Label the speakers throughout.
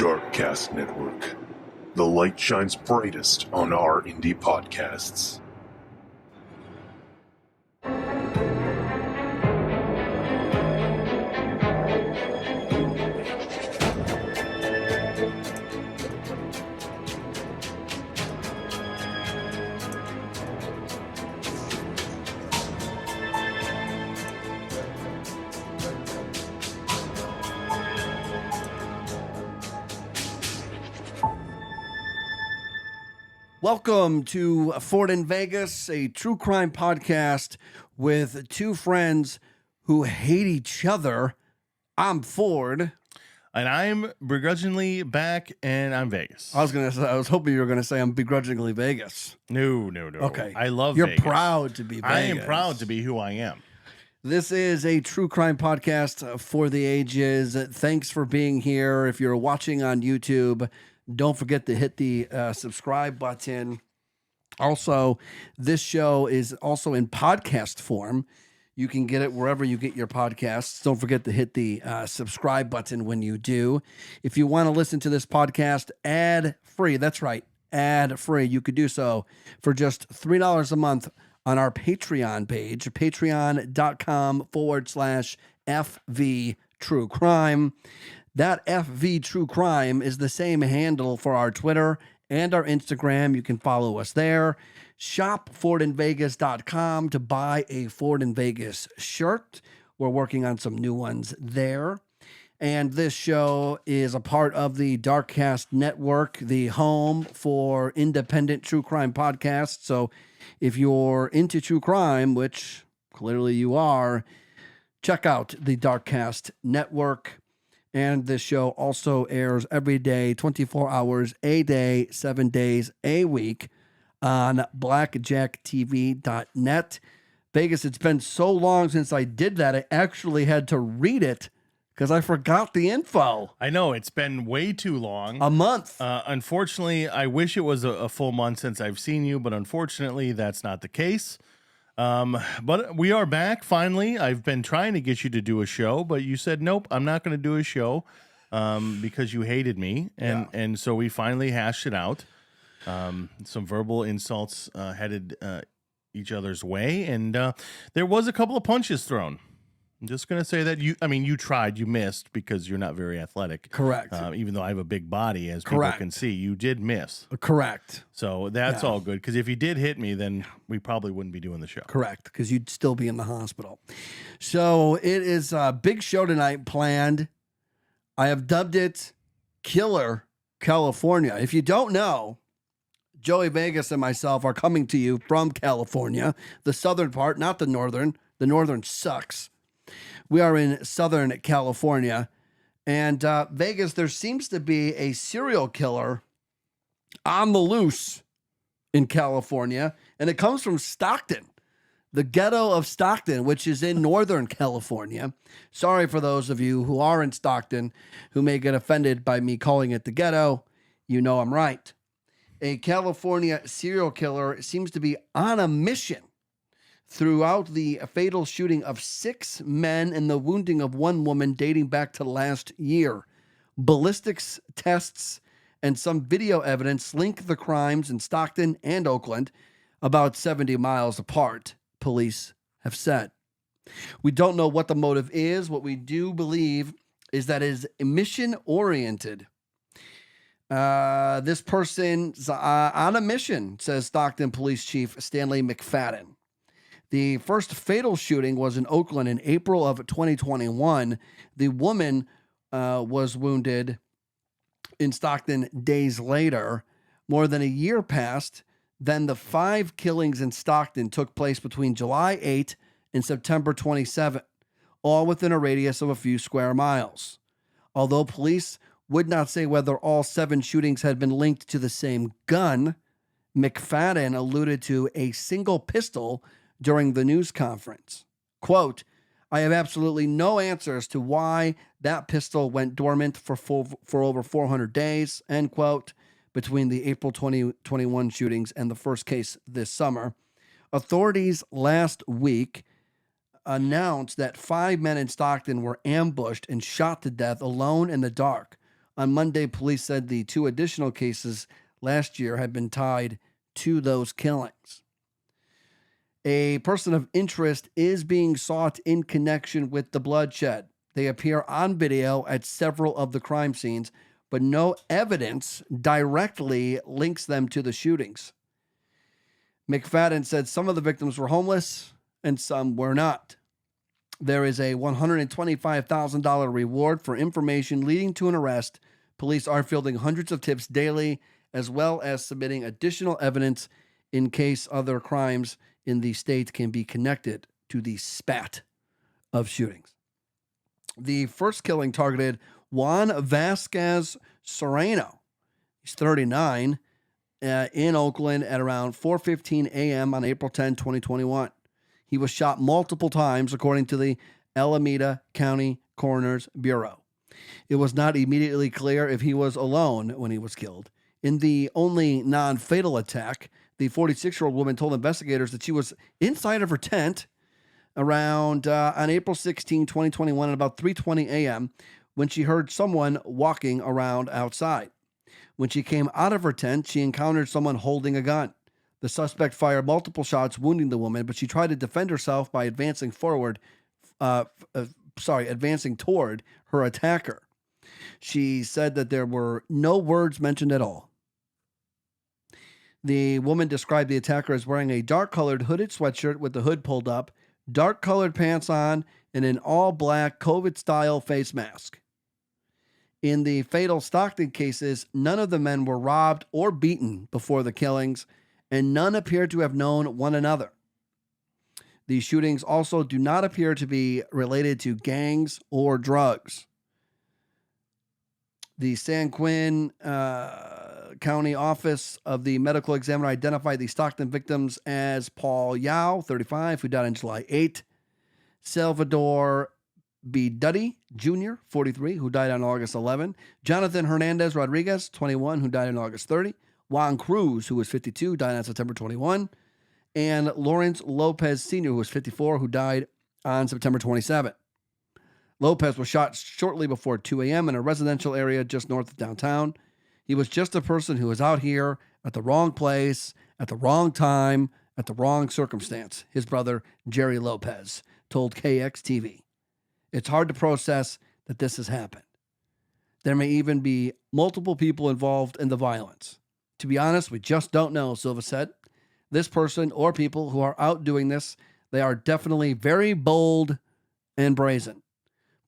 Speaker 1: Darkcast Network. The light shines brightest on our indie podcasts.
Speaker 2: Welcome to Ford in Vegas, a true crime podcast with two friends who hate each other. I'm Ford.
Speaker 3: And I'm begrudgingly back, and I'm Vegas.
Speaker 2: I was hoping you were gonna say I'm begrudgingly Vegas.
Speaker 3: No.
Speaker 2: Okay.
Speaker 3: I love
Speaker 2: You're
Speaker 3: Vegas.
Speaker 2: proud to be Vegas.
Speaker 3: I am proud to be who I am.
Speaker 2: This is a true crime podcast for the ages. Thanks for being here. If you're watching on YouTube, don't forget to hit the subscribe button. Also, this show is also in podcast form. You can get it wherever you get your podcasts. Don't forget to hit the subscribe button when you do. If you want to listen to this podcast ad-free, that's right, ad-free, you could do so for just $3 a month on our Patreon page, patreon.com/FV True Crime. That FV True Crime is the same handle for our Twitter and our Instagram. You can follow us there. Shop FordInVegas.com to buy a Ford in Vegas shirt. We're working on some new ones there. And this show is a part of the Darkcast Network, the home for independent true crime podcasts. So if you're into true crime, which clearly you are, check out the Darkcast Network. And this show also airs every day, 24 hours a day, 7 days a week on blackjacktv.net. Vegas, it's been so long since I did that, I actually had to read it because I forgot the info.
Speaker 3: I know, it's been way too long.
Speaker 2: A month.
Speaker 3: Unfortunately, I wish it was a full month since I've seen you, but unfortunately, that's not the case. But we are back finally. I've been trying to get you to do a show, but you said, nope, I'm not going to do a show because you hated me. And so we finally hashed it out. Some verbal insults headed each other's way. And there was a couple of punches thrown. I'm just going to say that you tried, you missed because you're not very athletic.
Speaker 2: Correct.
Speaker 3: Even though I have a big body, as people can see, you did miss.
Speaker 2: Correct.
Speaker 3: So that's all good. Because if you did hit me, then we probably wouldn't be doing the show.
Speaker 2: Correct. Because you'd still be in the hospital. So it is a big show tonight planned. I have dubbed it Killer California. If you don't know, Joey Vegas and myself are coming to you from California, the southern part, not the northern. The northern sucks. We are in Southern California, and Vegas, there seems to be a serial killer on the loose in California, and it comes from Stockton, the ghetto of Stockton, which is in Northern California. Sorry for those of you who are in Stockton who may get offended by me calling it the ghetto. You know I'm right. A California serial killer seems to be on a mission throughout the fatal shooting of 6 men and the wounding of 1 woman dating back to last year. Ballistics tests and some video evidence link the crimes in Stockton and Oakland, about 70 miles apart, police have said. We don't know what the motive is. What we do believe is that it is mission-oriented. This person's on a mission, says Stockton Police Chief Stanley McFadden. The first fatal shooting was in Oakland in April of 2021. The woman was wounded in Stockton days later. More than a year passed. Then the 5 killings in Stockton took place between July 8 and September 27, all within a radius of a few square miles. Although police would not say whether all 7 shootings had been linked to the same gun, McFadden alluded to a single pistol during the news conference. Quote, I have absolutely no answers to why that pistol went dormant for over 400 days, end quote, between the April 2021 shootings and the first case this summer. Authorities last week announced that 5 men in Stockton were ambushed and shot to death alone in the dark On Monday, police said the 2 additional cases last year had been tied to those killings. A person of interest is being sought in connection with the bloodshed. They appear on video at several of the crime scenes, but no evidence directly links them to the shootings. McFadden said some of the victims were homeless and some were not. There is a $125,000 reward for information leading to an arrest. Police are fielding hundreds of tips daily, as well as submitting additional evidence in case other crimes in the state can be connected to the spat of shootings. The first killing targeted Juan Vasquez Serrano. He's 39, in Oakland at around 4:15 a.m. on April 10, 2021. He was shot multiple times, according to the Alameda County Coroner's Bureau. It was not immediately clear if he was alone when he was killed. In the only non-fatal attack, the 46-year-old woman told investigators that she was inside of her tent around on April 16, 2021 at about 3:20 a.m. when she heard someone walking around outside. When she came out of her tent, she encountered someone holding a gun. The suspect fired multiple shots, wounding the woman, but she tried to defend herself by advancing toward her attacker. She said that there were no words mentioned at all. The woman described the attacker as wearing a dark-colored hooded sweatshirt with the hood pulled up, dark-colored pants on, and an all-black COVID-style face mask. In the fatal Stockton cases, none of the men were robbed or beaten before the killings, and none appear to have known one another. These shootings also do not appear to be related to gangs or drugs. The San Quinn County Office of the Medical Examiner identified the Stockton victims as Paul Yao, 35, who died on July 8, Salvador B. Duddy Jr., 43, who died on August 11, Jonathan Hernandez Rodriguez, 21, who died on August 30, Juan Cruz, who was 52, died on September 21, and Lawrence Lopez Sr., who was 54, who died on September 27. Lopez was shot shortly before 2 a.m. in a residential area just north of downtown. He was just a person who was out here at the wrong place, at the wrong time, at the wrong circumstance, his brother, Jerry Lopez, told KXTV. It's hard to process that this has happened. There may even be multiple people involved in the violence. To be honest, we just don't know, Silva said. This person or people who are out doing this, they are definitely very bold and brazen.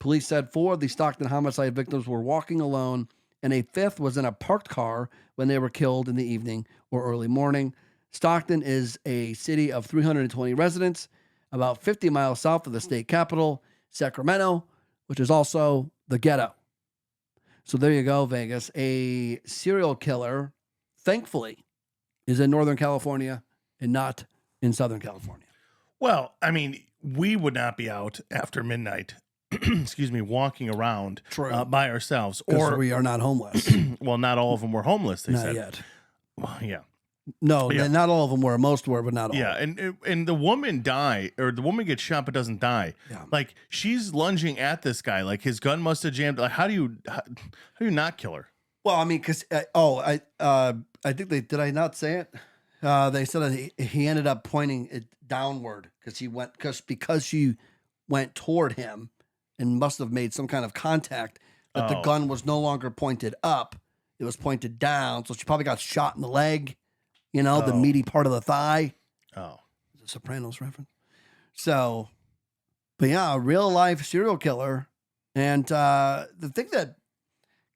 Speaker 2: Police said 4 of the Stockton homicide victims were walking alone, and a 5th was in a parked car when they were killed in the evening or early morning. Stockton is a city of 320 residents, about 50 miles south of the state capital, Sacramento, which is also the ghetto. So there you go, Vegas. A serial killer, thankfully, is in Northern California and not in Southern California.
Speaker 3: Well, I mean, we would not be out after midnight, excuse me, walking around by ourselves.
Speaker 2: Or we are not homeless.
Speaker 3: Well, not all of them were homeless, they
Speaker 2: not
Speaker 3: said.
Speaker 2: Yet.
Speaker 3: Well, yeah.
Speaker 2: No, not all of them were. Most were, but not all.
Speaker 3: Yeah, and the woman the woman gets shot but doesn't die.
Speaker 2: Yeah.
Speaker 3: Like, she's lunging at this guy. Like, his gun must have jammed. Like, how do you not kill her?
Speaker 2: Well, I mean, because I think did I not say it? They said that he ended up pointing it downward because she went toward him and must have made some kind of contact that the gun was no longer pointed up. It was pointed down. So she probably got shot in the leg, the meaty part of the thigh.
Speaker 3: Oh.
Speaker 2: It's a Sopranos reference. So, but yeah, a real life serial killer. And the thing that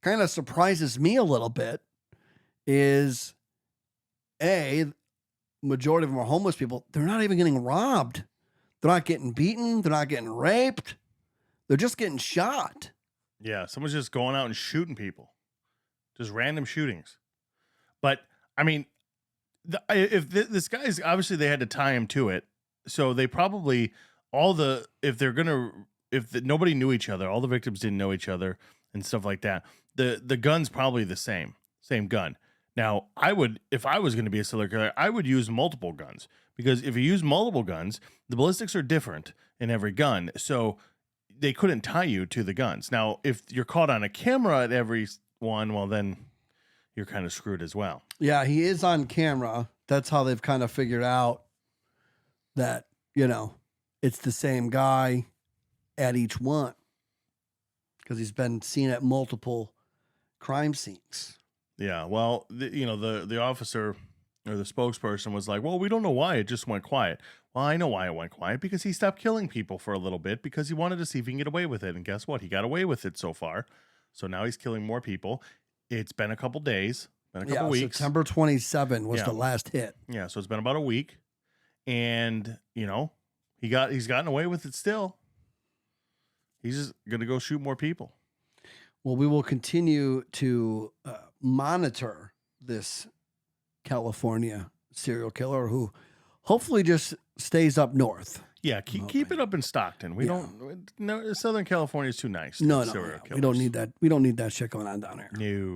Speaker 2: kind of surprises me a little bit is majority of them are homeless people. They're not even getting robbed. They're not getting beaten. They're not getting raped. They're just getting shot.
Speaker 3: Yeah, someone's just going out and shooting people. Just random shootings. But, I mean, if this guy's, obviously they had to tie him to it. So they probably, if nobody knew each other, all the victims didn't know each other and stuff like that, the gun's probably the same gun. Now, if I was going to be a serial killer, I would use multiple guns, because if you use multiple guns, the ballistics are different in every gun. So they couldn't tie you to the guns. Now, if you're caught on a camera at every one, well, then you're kind of screwed as well.
Speaker 2: Yeah, he is on camera. That's how they've kind of figured out that, it's the same guy at each one because he's been seen at multiple crime scenes.
Speaker 3: Yeah, well, the officer or the spokesperson was like, well, we don't know why it just went quiet. Well, I know why it went quiet, because he stopped killing people for a little bit because he wanted to see if he can get away with it. And guess what? He got away with it so far. So now he's killing more people. It's been a couple days, been a couple weeks.
Speaker 2: September 27 was the last hit.
Speaker 3: Yeah, so it's been about a week. And, he's gotten away with it still. He's just going to go shoot more people.
Speaker 2: Well, we will continue to monitor this California serial killer who hopefully just stays up north.
Speaker 3: Yeah, keep it up in Stockton. We don't. No, Southern California is too nice.
Speaker 2: No. We don't need that. We don't need that shit going on down here.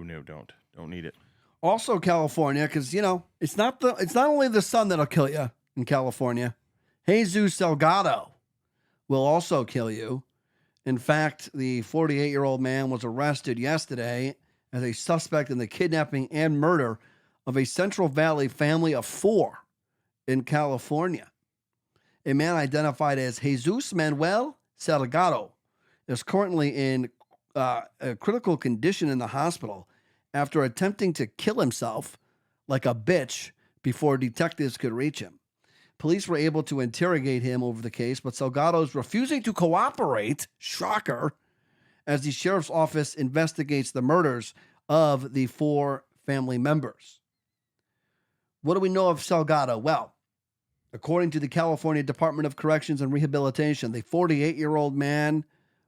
Speaker 3: No, don't need it.
Speaker 2: Also, California, because it's not only the sun that'll kill you in California. Jesus Salgado will also kill you. In fact, the 48-year-old man was arrested yesterday as a suspect in the kidnapping and murder of a Central Valley family of 4 in California. A man identified as Jesus Manuel Salgado is currently in a critical condition in the hospital after attempting to kill himself like a bitch before detectives could reach him. Police were able to interrogate him over the case, but Salgado is refusing to cooperate, shocker, as the sheriff's office investigates the murders of the 4 family members. What do we know of Salgado? Well, according to the California Department of Corrections and Rehabilitation, the 48-year-old man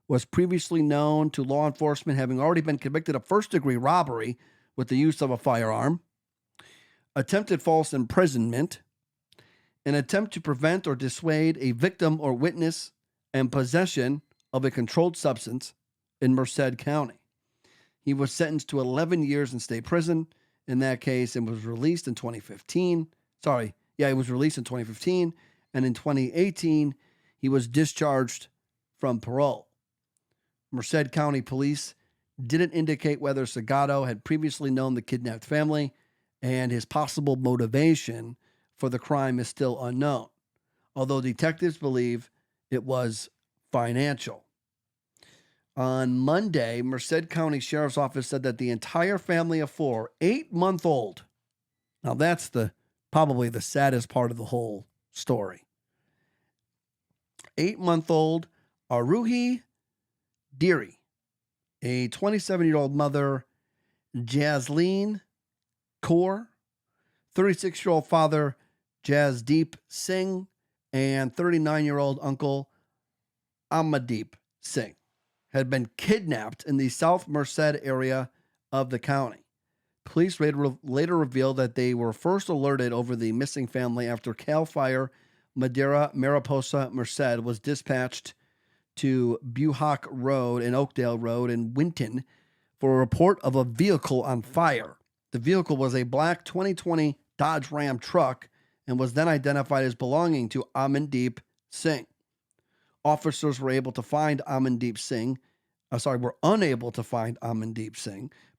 Speaker 2: was previously known to law enforcement, having already been convicted of first-degree robbery with the use of a firearm, attempted false imprisonment, an attempt to prevent or dissuade a victim or witness, and possession of a controlled substance in Merced County. He was sentenced to 11 years in state prison in that case and was released in 2015. He was released in 2015, and in 2018, he was discharged from parole. Merced County Police didn't indicate whether Salgado had previously known the kidnapped family, and his possible motivation for the crime is still unknown, although detectives believe it was financial. On Monday, Merced County Sheriff's Office said that the entire family of 4, 8-month-old, now that's probably the saddest part of the whole story. 8-month-old Aruhi Deary, a 27-year-old mother, Jasleen Kaur, 36-year-old father, Jasdeep Singh, and 39-year-old uncle, Amandeep Singh, had been kidnapped in the South Merced area of the county. Police later revealed that they were first alerted over the missing family after CAL FIRE Madeira Mariposa Merced was dispatched to Buhawk Road and Oakdale Road in Winton for a report of a vehicle on fire. The vehicle was a black 2020 Dodge Ram truck and was then identified as belonging to Amandeep Singh. Officers were unable to find Amandeep Singh,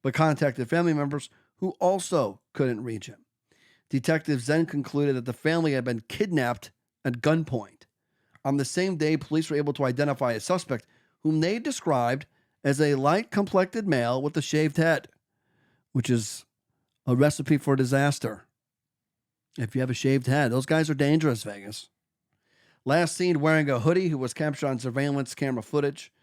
Speaker 2: but contacted family members who also couldn't reach him. Detectives then concluded that the family had been kidnapped at gunpoint. On the same day, police were able to identify a suspect whom they described as a light-complected male with a shaved head, which is a recipe for disaster. If you have a shaved head, those guys are dangerous, Vegas. Last seen wearing a hoodie, who was captured on surveillance camera footage.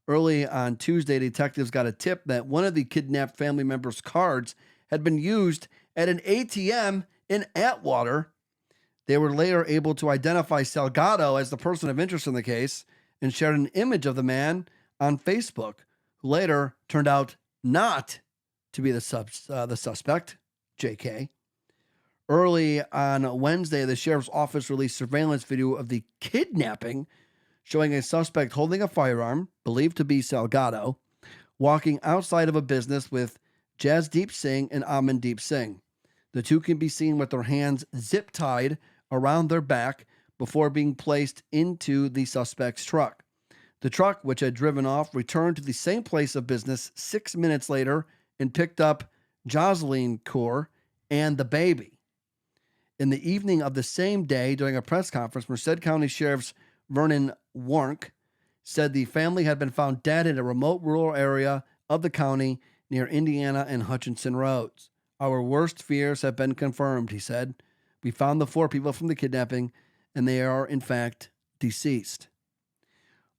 Speaker 2: Early on Tuesday, detectives got a tip that one of the kidnapped family members' cards had been used at an ATM in Atwater. They were later able to identify Salgado as the person of interest in the case and shared an image of the man on Facebook, who later turned out not to be the suspect, JK. Early on Wednesday, the sheriff's office released surveillance video of the kidnapping, showing a suspect holding a firearm, believed to be Salgado, walking outside of a business with Jasdeep Singh and Amandeep Singh. The two can be seen with their hands zip-tied around their back before being placed into the suspect's truck. The truck, which had driven off, returned to the same place of business 6 minutes later and picked up Jocelyn Kaur and the baby. In the evening of the same day, during a press conference, Merced County Sheriff's Vernon Warnk said the family had been found dead in a remote rural area of the county near Indiana and Hutchinson Roads. Our worst fears have been confirmed, he said. We found the 4 people from the kidnapping, and they are, in fact, deceased.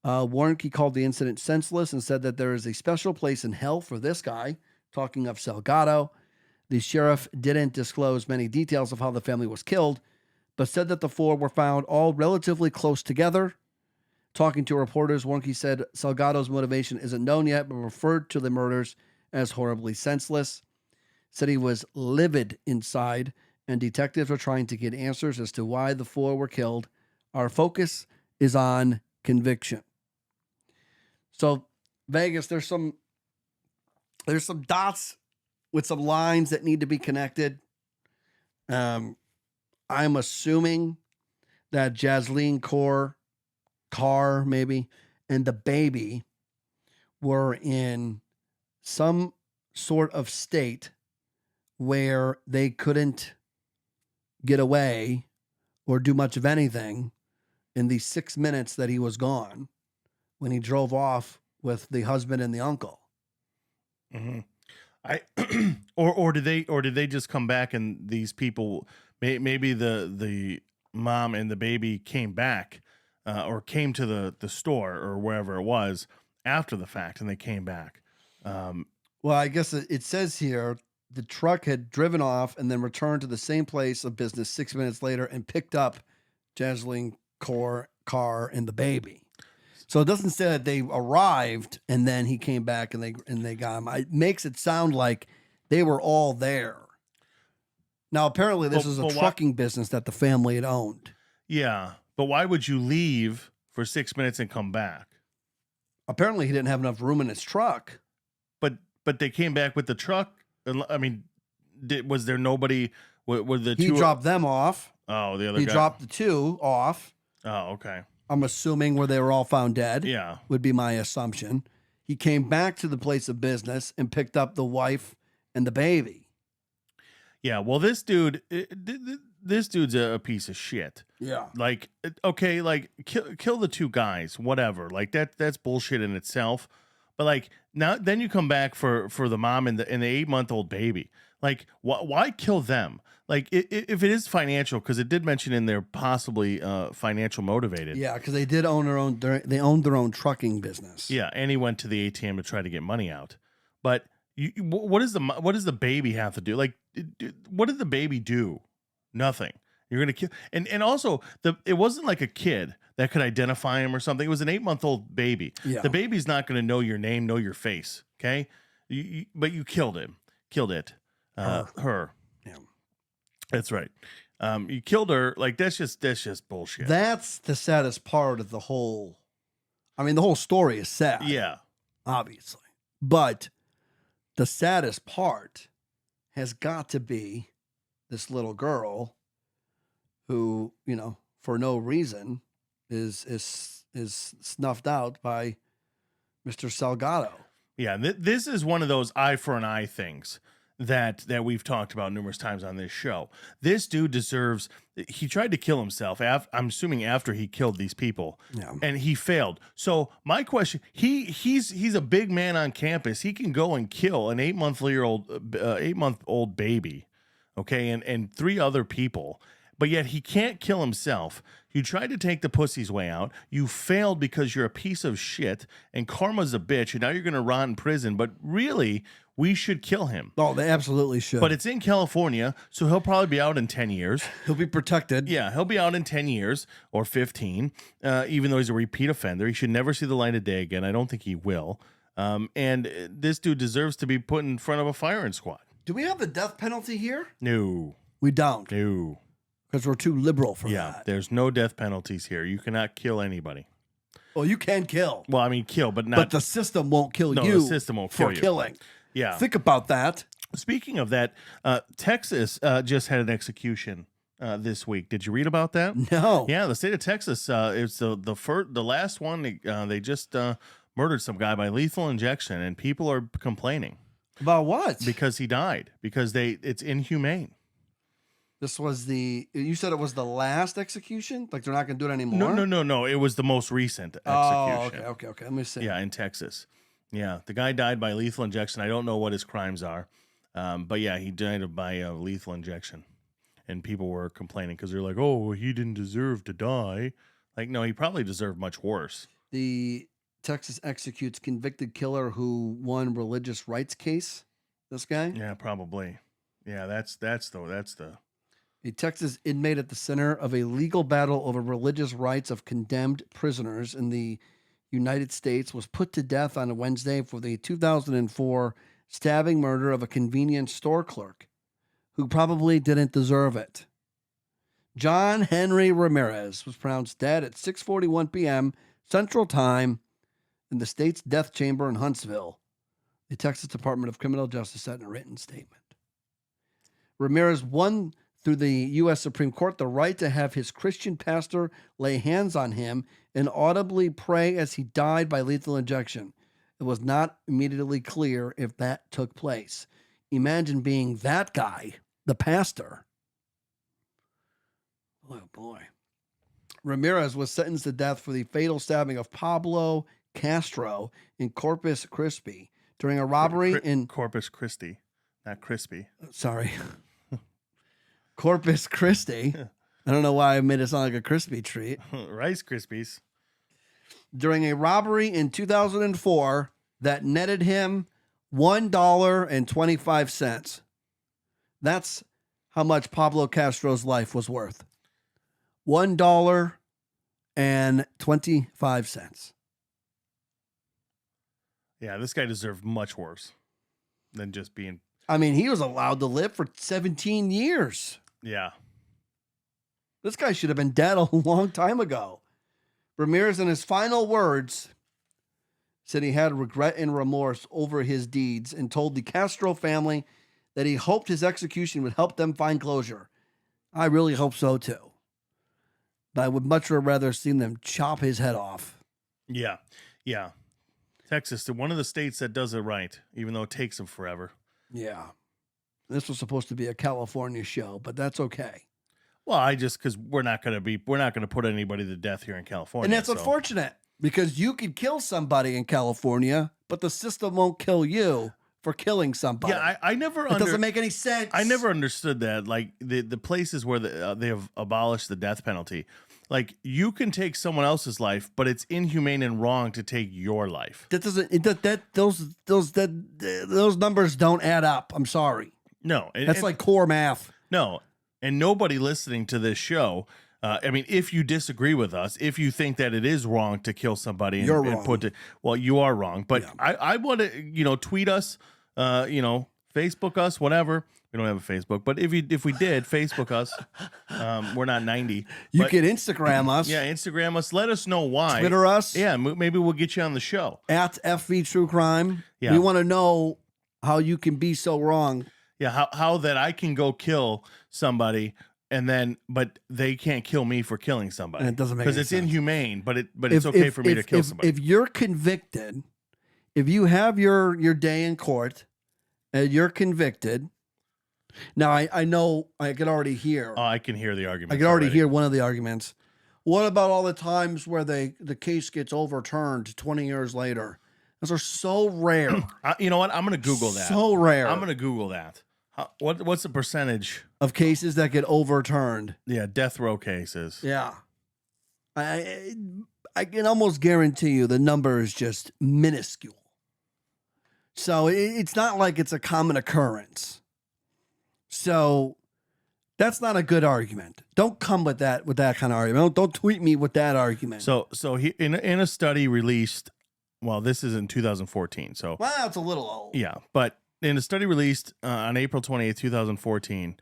Speaker 2: Warnk, he called the incident senseless and said that there is a special place in hell for this guy, talking of Salgado. The sheriff didn't disclose many details of how the family was killed, but said that the 4 were found all relatively close together. Talking to reporters, Warnke said Salgado's motivation isn't known yet, but referred to the murders as horribly senseless. Said he was livid inside, and detectives are trying to get answers as to why the 4 were killed. Our focus is on conviction. So, Vegas, there's some dots with some lines that need to be connected. I'm assuming that Jocelyn Carr, maybe, and the baby were in some sort of state where they couldn't get away or do much of anything in the 6 minutes that he was gone when he drove off with the husband and the uncle.
Speaker 3: Mm-hmm. Or did they just come back and these people, maybe the mom and the baby came back or came to the store or wherever it was after the fact, and they came back.
Speaker 2: Well, I guess it says here the truck had driven off and then returned to the same place of business 6 minutes later and picked up Jocelyn Carr and the baby. So it doesn't say that they arrived and then he came back and they got him. It makes it sound like they were all there. Now, apparently this is a trucking business that the family had owned.
Speaker 3: Yeah, but why would you leave for 6 minutes and come back?
Speaker 2: Apparently he didn't have enough room in his truck.
Speaker 3: But they came back with the truck. I mean, was there nobody? Were the
Speaker 2: He
Speaker 3: two?
Speaker 2: dropped them off.
Speaker 3: Oh, the other
Speaker 2: He
Speaker 3: guy.
Speaker 2: dropped the 2 off.
Speaker 3: Oh, okay.
Speaker 2: I'm assuming where they were all found dead.
Speaker 3: Yeah.
Speaker 2: Would be my assumption. He came back to the place of business and picked up the wife and the baby.
Speaker 3: Yeah. Well, this dude's a piece of shit.
Speaker 2: Yeah.
Speaker 3: Like, okay, like kill the 2 guys, whatever. Like that's bullshit in itself. But like now, then you come back for the mom and the 8-month-old baby. Like, why kill them? Like, if it is financial, because it did mention in there possibly financial motivated.
Speaker 2: Yeah, because they did own their own. They owned their own trucking business.
Speaker 3: Yeah, and he went to the ATM to try to get money out. But what does the baby have to do? Like, what did the baby do? Nothing. You're gonna kill, and also it wasn't like a kid that could identify him or something. It was an 8-month-old baby.
Speaker 2: Yeah.
Speaker 3: The baby's not gonna know your name, know your face. Okay, but you killed it. Her.
Speaker 2: Yeah.
Speaker 3: That's right. You killed her. Like that's just bullshit.
Speaker 2: That's the saddest part of the whole. I mean, the whole story is sad.
Speaker 3: Yeah.
Speaker 2: Obviously, but the saddest part has got to be this little girl who, for no reason is snuffed out by Mr. Salgado.
Speaker 3: Yeah, this is one of those eye for an eye things that we've talked about numerous times on this show. This dude deserves. He tried to kill himself. I'm assuming after he killed these people, and he failed. So my question: he's a big man on campus. He can go and kill an 8-month-old baby, okay, and 3 other people. But yet he can't kill himself. You tried to take the pussy's way out. You failed because you're a piece of shit, and karma's a bitch, and now you're going to rot in prison. But really, we should kill him.
Speaker 2: Oh, they absolutely should.
Speaker 3: But it's in California, so he'll probably be out in 10 years.
Speaker 2: He'll be protected.
Speaker 3: Yeah, he'll be out in 10 years or 15, even though he's a repeat offender. He should never see the light of day again. I don't think he will. And this dude deserves to be put in front of a firing squad.
Speaker 2: Do we have the death penalty here?
Speaker 3: No.
Speaker 2: We don't.
Speaker 3: No.
Speaker 2: Because we're too liberal for that.
Speaker 3: Yeah, there's no death penalties here. You cannot kill anybody.
Speaker 2: Well, you can kill.
Speaker 3: Well, I mean, kill, but not.
Speaker 2: But the system won't kill you.
Speaker 3: The system won't kill
Speaker 2: for
Speaker 3: you.
Speaker 2: killing.
Speaker 3: Yeah.
Speaker 2: Think about that.
Speaker 3: Speaking of that, Texas just had an execution this week. Did you read about that?
Speaker 2: No.
Speaker 3: Yeah, the state of Texas. It's the last one. They just murdered some guy by lethal injection, and people are complaining.
Speaker 2: About what?
Speaker 3: because he died. Because it's inhumane.
Speaker 2: This was you said it was the last execution? Like they're not going to do it anymore?
Speaker 3: No. It was the most recent
Speaker 2: Oh,
Speaker 3: execution.
Speaker 2: okay. Let me see.
Speaker 3: Yeah, in Texas. Yeah, the guy died by lethal injection. I don't know what his crimes are, but yeah, he died by lethal injection. And people were complaining because they're like, "Oh, he didn't deserve to die." Like, no, he probably deserved much worse.
Speaker 2: The Texas executes convicted killer who won religious rights case. This guy?
Speaker 3: Yeah, probably. Yeah, that's the.
Speaker 2: A Texas inmate at the center of a legal battle over religious rights of condemned prisoners in the United States was put to death on a Wednesday for the 2004 stabbing murder of a convenience store clerk who probably didn't deserve it. John Henry Ramirez was pronounced dead at 6:41 p.m. Central Time in the state's death chamber in Huntsville, the Texas Department of Criminal Justice said in a written statement. Ramirez won through the U.S. Supreme Court the right to have his Christian pastor lay hands on him and audibly pray as he died by lethal injection. It was not immediately clear if that took place. Imagine being that guy, the pastor. Oh, boy. Ramirez was sentenced to death for the fatal stabbing of Pablo Castro in Corpus Christi during a robbery in
Speaker 3: Corpus Christi, not crispy.
Speaker 2: Sorry. Corpus Christi. I don't know why I made it sound like a crispy treat.
Speaker 3: Rice Krispies.
Speaker 2: During a robbery in 2004 that netted him $1.25. That's how much Pablo Castro's life was worth. $1.25.
Speaker 3: Yeah, this guy deserved much worse than just being.
Speaker 2: I mean, he was allowed to live for 17 years.
Speaker 3: Yeah.
Speaker 2: This guy should have been dead a long time ago. Ramirez, in his final words, said he had regret and remorse over his deeds and told the Castro family that he hoped his execution would help them find closure. I really hope so, too. But I would much rather see them chop his head off.
Speaker 3: Yeah. Yeah. Texas, one of the states that does it right, even though it takes them forever.
Speaker 2: Yeah. This was supposed to be a California show, but that's okay.
Speaker 3: Well, because we're not going to put anybody to death here in California.
Speaker 2: And that's unfortunate because you could kill somebody in California, but the system won't kill you for killing somebody.
Speaker 3: Yeah, I never.
Speaker 2: It doesn't make any sense.
Speaker 3: I never understood that. Like the places where they have abolished the death penalty, like you can take someone else's life, but it's inhumane and wrong to take your life.
Speaker 2: That doesn't. Those numbers don't add up. I'm sorry.
Speaker 3: No,
Speaker 2: that's like core math.
Speaker 3: No, and nobody listening to this show. I mean, if you disagree with us, if you think that it is wrong to kill somebody,
Speaker 2: you're wrong.
Speaker 3: You are wrong. But yeah. I want to, tweet us, Facebook us, whatever. We don't have a Facebook, but if we did Facebook us, we're not 90.
Speaker 2: You can Instagram us.
Speaker 3: Yeah, Instagram us. Let us know why.
Speaker 2: Twitter us.
Speaker 3: Yeah, maybe we'll get you on the show.
Speaker 2: At FV True Crime.
Speaker 3: Yeah.
Speaker 2: We want to know how you can be so wrong.
Speaker 3: Yeah, how that I can go kill somebody but they can't kill me for killing somebody.
Speaker 2: And it doesn't make
Speaker 3: because it's inhumane, but it's okay for me to kill somebody.
Speaker 2: If you're convicted, if you have your day in court and you're convicted. Now I know I can already hear.
Speaker 3: Oh, I can hear the argument.
Speaker 2: I can already hear one of the arguments. What about all the times where the case gets overturned 20 years later? Those are so rare.
Speaker 3: You know what? I'm going to Google that.
Speaker 2: So rare.
Speaker 3: I'm going to Google that. What's the percentage
Speaker 2: of cases that get overturned?
Speaker 3: Yeah, death row cases.
Speaker 2: Yeah. I can almost guarantee you the number is just minuscule. So it's not like it's a common occurrence. So that's not a good argument. Don't come with that kind of argument. Don't tweet me with that argument.
Speaker 3: So he, in a study released, well, this is in 2014. So
Speaker 2: it's a little old.
Speaker 3: Yeah, but in a study released on April 28th, 2014,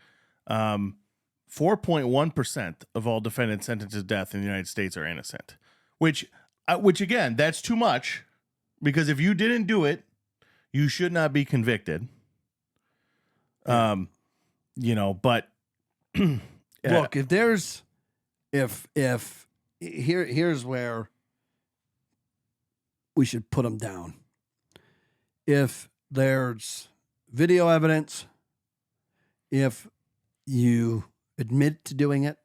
Speaker 3: 4.1% of all defendants sentenced to death in the United States are innocent. Which again, that's too much, because if you didn't do it, you should not be convicted. But
Speaker 2: look, here's where we should put them down. If there's video evidence, if you admit to doing it.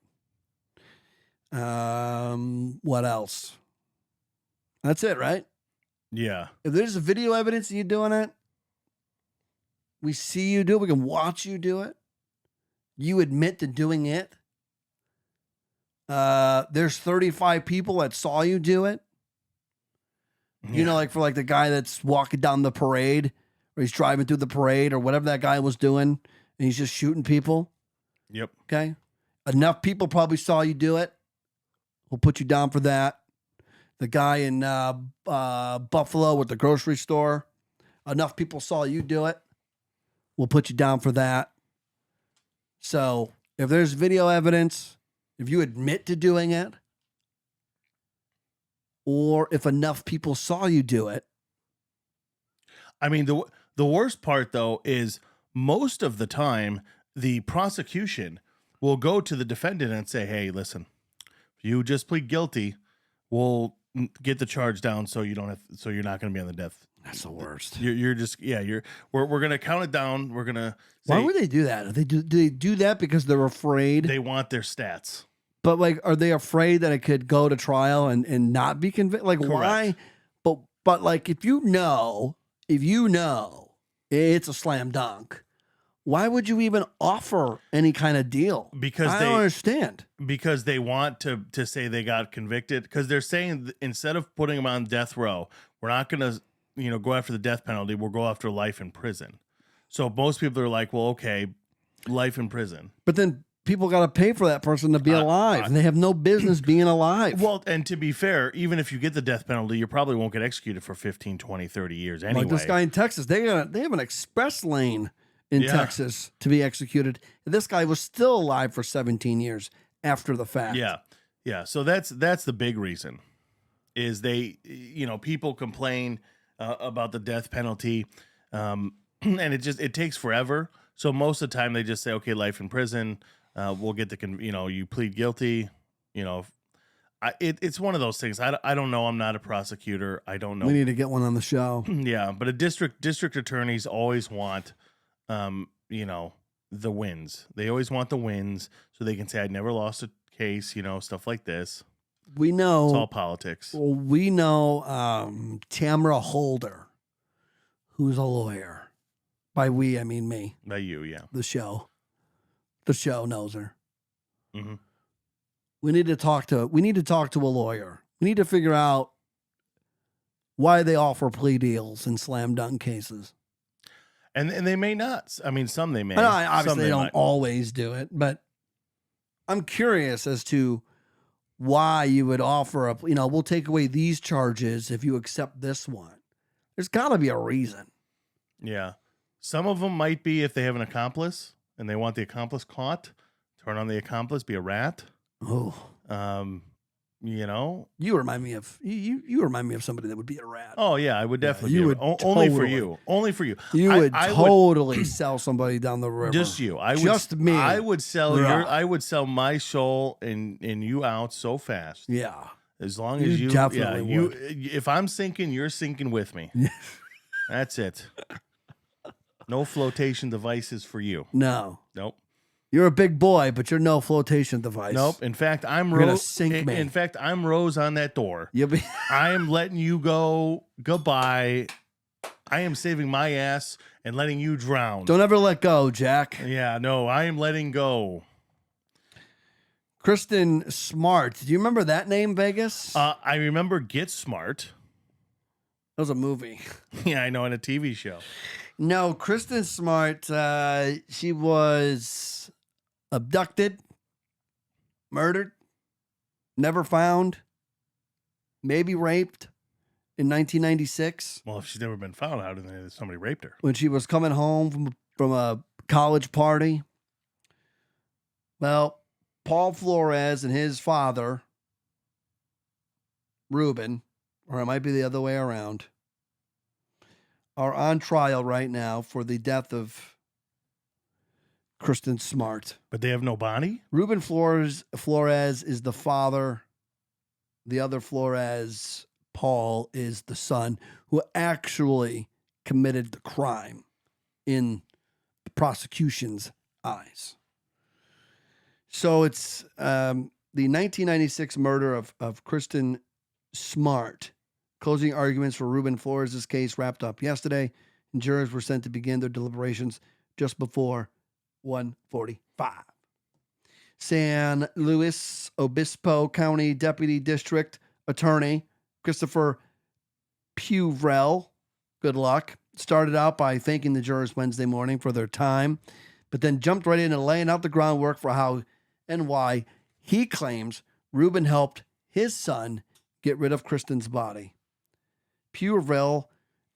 Speaker 2: What else? That's it, right?
Speaker 3: Yeah.
Speaker 2: If there's a video evidence of you doing it, we see you do it, we can watch you do it. You admit to doing it. There's 35 people that saw you do it. You know, like for like the guy that's walking down the parade, or he's driving through the parade, or whatever that guy was doing, and he's just shooting people.
Speaker 3: Yep.
Speaker 2: Okay. Enough people probably saw you do it. We'll put you down for that. The guy in Buffalo at the grocery store. Enough people saw you do it. We'll put you down for that. So if there's video evidence, if you admit to doing it, or if enough people saw you do it.
Speaker 3: I mean, the worst part, though, is most of the time, the prosecution will go to the defendant and say, hey, listen, if you just plead guilty, we'll get the charge down so you don't have, so you're not going to be on the death.
Speaker 2: That's the worst.
Speaker 3: You're just, yeah, we're going to count it down. We're going to say,
Speaker 2: why would they do that? Do they do that because they're afraid?
Speaker 3: They want their stats.
Speaker 2: But like, are they afraid that it could go to trial and not be convicted? Like,
Speaker 3: Correct.
Speaker 2: why? But like, if you know it's a slam dunk, why would you even offer any kind of deal?
Speaker 3: Because
Speaker 2: I don't understand.
Speaker 3: Because they want to say they got convicted. Because they're saying instead of putting them on death row, we're not going to, go after the death penalty. We'll go after life in prison. So most people are like, well, okay, life in prison.
Speaker 2: But then people got to pay for that person to be alive, and they have no business being alive.
Speaker 3: Well, and to be fair, even if you get the death penalty, you probably won't get executed for 15, 20, 30 years anyway.
Speaker 2: Like this guy in Texas, they have an express lane in Texas to be executed. And this guy was still alive for 17 years after the fact.
Speaker 3: Yeah. So that's the big reason is people complain about the death penalty, and it takes forever. So most of the time they just say, okay, life in prison. We'll get you plead guilty. It's one of those things. I don't know. I'm not a prosecutor. I don't know.
Speaker 2: We need to get one on the show.
Speaker 3: Yeah, but a district attorneys always want, the wins. They always want the wins so they can say I never lost a case. Stuff like this.
Speaker 2: We know
Speaker 3: it's all politics.
Speaker 2: Well, we know Tamara Holder, who's a lawyer. By we, I mean me.
Speaker 3: By you, yeah.
Speaker 2: The show knows her.
Speaker 3: Mm-hmm.
Speaker 2: We need to talk to a lawyer. We need to figure out why they offer plea deals in slam dunk cases.
Speaker 3: And they may not. I mean, some they may.
Speaker 2: Obviously, they don't always do it, but I'm curious as to why you would offer we'll take away these charges if you accept this one. There's got to be a reason.
Speaker 3: Yeah. Some of them might be if they have an accomplice and they want the accomplice caught, turn on the accomplice, be a rat.
Speaker 2: Oh. You remind me of you remind me of somebody that would be a rat.
Speaker 3: Oh yeah, I would definitely.
Speaker 2: You would
Speaker 3: only for you. Only for you.
Speaker 2: You would totally sell somebody down the river.
Speaker 3: Just you.
Speaker 2: Just me.
Speaker 3: I would sell I would sell my soul and you out so fast.
Speaker 2: Yeah.
Speaker 3: As long as you
Speaker 2: definitely would.
Speaker 3: If I'm sinking, you're sinking with me. That's it. No flotation devices for you.
Speaker 2: No.
Speaker 3: Nope.
Speaker 2: You're a big boy, but you're no flotation device.
Speaker 3: Nope. In fact, I'm Rose. In fact, I'm Rose on that door. I am letting you go. Goodbye. I am saving my ass and letting you drown.
Speaker 2: Don't ever let go, Jack.
Speaker 3: Yeah, no, I am letting go.
Speaker 2: Kristin Smart. Do you remember that name, Vegas?
Speaker 3: I remember Get Smart.
Speaker 2: That was a movie.
Speaker 3: Yeah, I know, in a TV show.
Speaker 2: No, Kristin Smart, she was abducted, murdered, never found, maybe raped in 1996.
Speaker 3: Well, if she's never been found, how did somebody raped her?
Speaker 2: When she was coming home from a college party. Well, Paul Flores and his father, Ruben, or it might be the other way around, are on trial right now for the death of Kristin Smart.
Speaker 3: But they have no body?
Speaker 2: Ruben Flores is the father. The other Flores, Paul, is the son who actually committed the crime in the prosecution's eyes. So it's the 1996 murder of Kristin Smart. Closing arguments for Ruben Flores' case wrapped up yesterday, and jurors were sent to begin their deliberations just before 1:45. San Luis Obispo County Deputy District Attorney Christopher Puvrell, good luck, started out by thanking the jurors Wednesday morning for their time, but then jumped right into laying out the groundwork for how and why he claims Ruben helped his son get rid of Kristin's body. Puvrell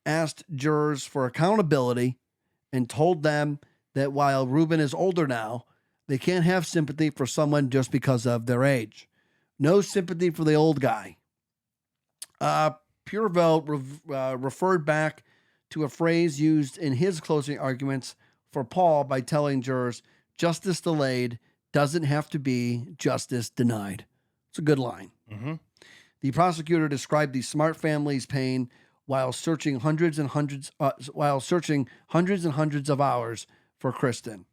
Speaker 2: asked jurors for accountability and told them that while Ruben is older now, they can't have sympathy for someone just because of their age. No sympathy for the old guy. Puvrell referred back to a phrase used in his closing arguments for Paul by telling jurors, justice delayed doesn't have to be justice denied. It's a good line.
Speaker 3: Mm-hmm.
Speaker 2: The prosecutor described the Smart family's pain while searching hundreds and hundreds of hours for Kristin.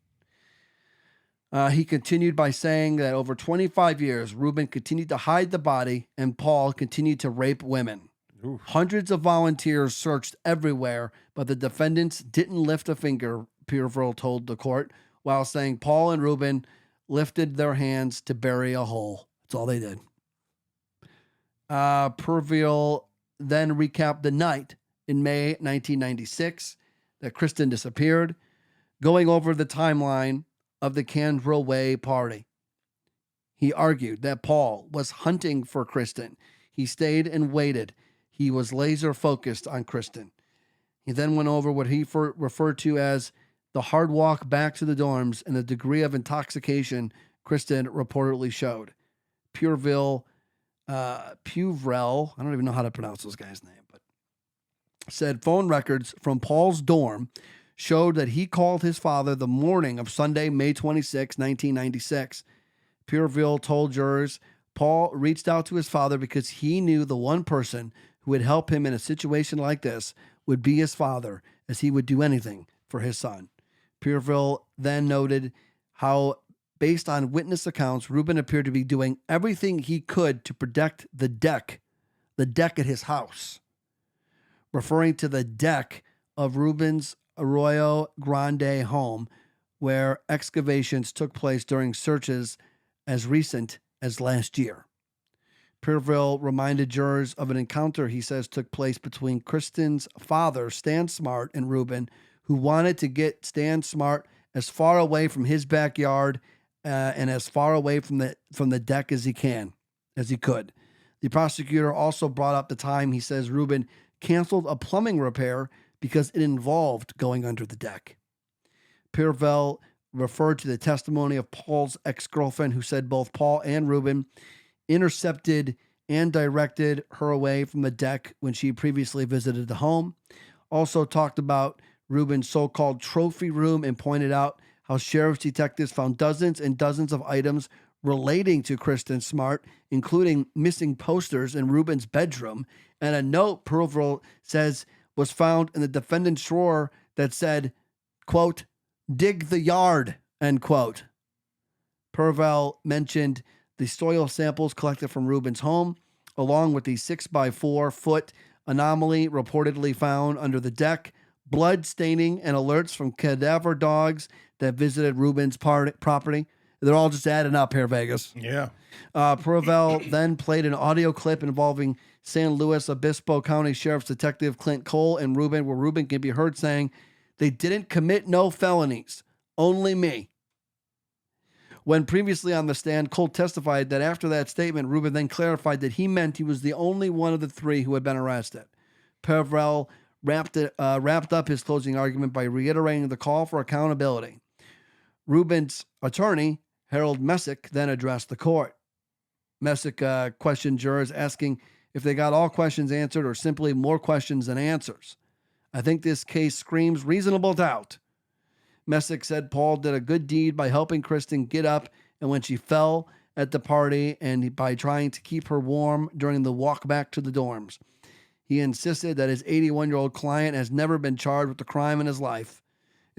Speaker 2: He continued by saying that over 25 years, Ruben continued to hide the body and Paul continued to rape women.
Speaker 3: Oof.
Speaker 2: Hundreds of volunteers searched everywhere, but the defendants didn't lift a finger, Puvrell told the court, while saying Paul and Ruben lifted their hands to bury a hole. That's all they did. Puvrell then recapped the night in May 1996 that Kristin disappeared, going over the timeline of the Canberra Way party. He argued that Paul was hunting for Kristin. He stayed and waited. He was laser focused on Kristin. He then went over what he referred to as the hard walk back to the dorms and the degree of intoxication Kristin reportedly showed. Puvrell, I don't even know how to pronounce this guy's name, but said phone records from Paul's dorm showed that he called his father the morning of Sunday, May 26, 1996. Puvrell told jurors Paul reached out to his father because he knew the one person who would help him in a situation like this would be his father, as he would do anything for his son. Puvrell then noted how, based on witness accounts, Ruben appeared to be doing everything he could to protect the deck at his house, referring to the deck of Ruben's Arroyo Grande home, where excavations took place during searches as recent as last year. Puvrell reminded jurors of an encounter he says took place between Kristin's father, Stan Smart, and Ruben, who wanted to get Stan Smart as far away from his backyard and as far away from the deck as he could. The prosecutor also brought up the time he says Ruben canceled a plumbing repair because it involved going under the deck. Puvrell referred to the testimony of Paul's ex-girlfriend, who said both Paul and Ruben intercepted and directed her away from the deck when she previously visited the home. Also talked about Ruben's so-called trophy room and pointed out how sheriff's detectives found dozens and dozens of items relating to Kristin Smart, including missing posters in Ruben's bedroom, and a note Puvrell says was found in the defendant's drawer that said, quote, "dig the yard," end quote. Puvrell mentioned the soil samples collected from Ruben's home, along with the 6x4 foot anomaly reportedly found under the deck, blood staining, and alerts from cadaver dogs that visited Ruben's property. They're all just adding up here, Vegas.
Speaker 3: Yeah.
Speaker 2: Puvrell then played an audio clip involving San Luis Obispo County Sheriff's Detective Clint Cole and Ruben, where Ruben can be heard saying, "They didn't commit no felonies, only me." When previously on the stand, Cole testified that after that statement, Ruben then clarified that he meant he was the only one of the three who had been arrested. Puvrell wrapped up his closing argument by reiterating the call for accountability. Ruben's attorney, Harold Messick, then addressed the court. Messick questioned jurors, asking if they got all questions answered or simply more questions than answers. "I think this case screams reasonable doubt." Messick said Paul did a good deed by helping Kristin get up and when she fell at the party and by trying to keep her warm during the walk back to the dorms. He insisted that his 81-year-old client has never been charged with a crime in his life.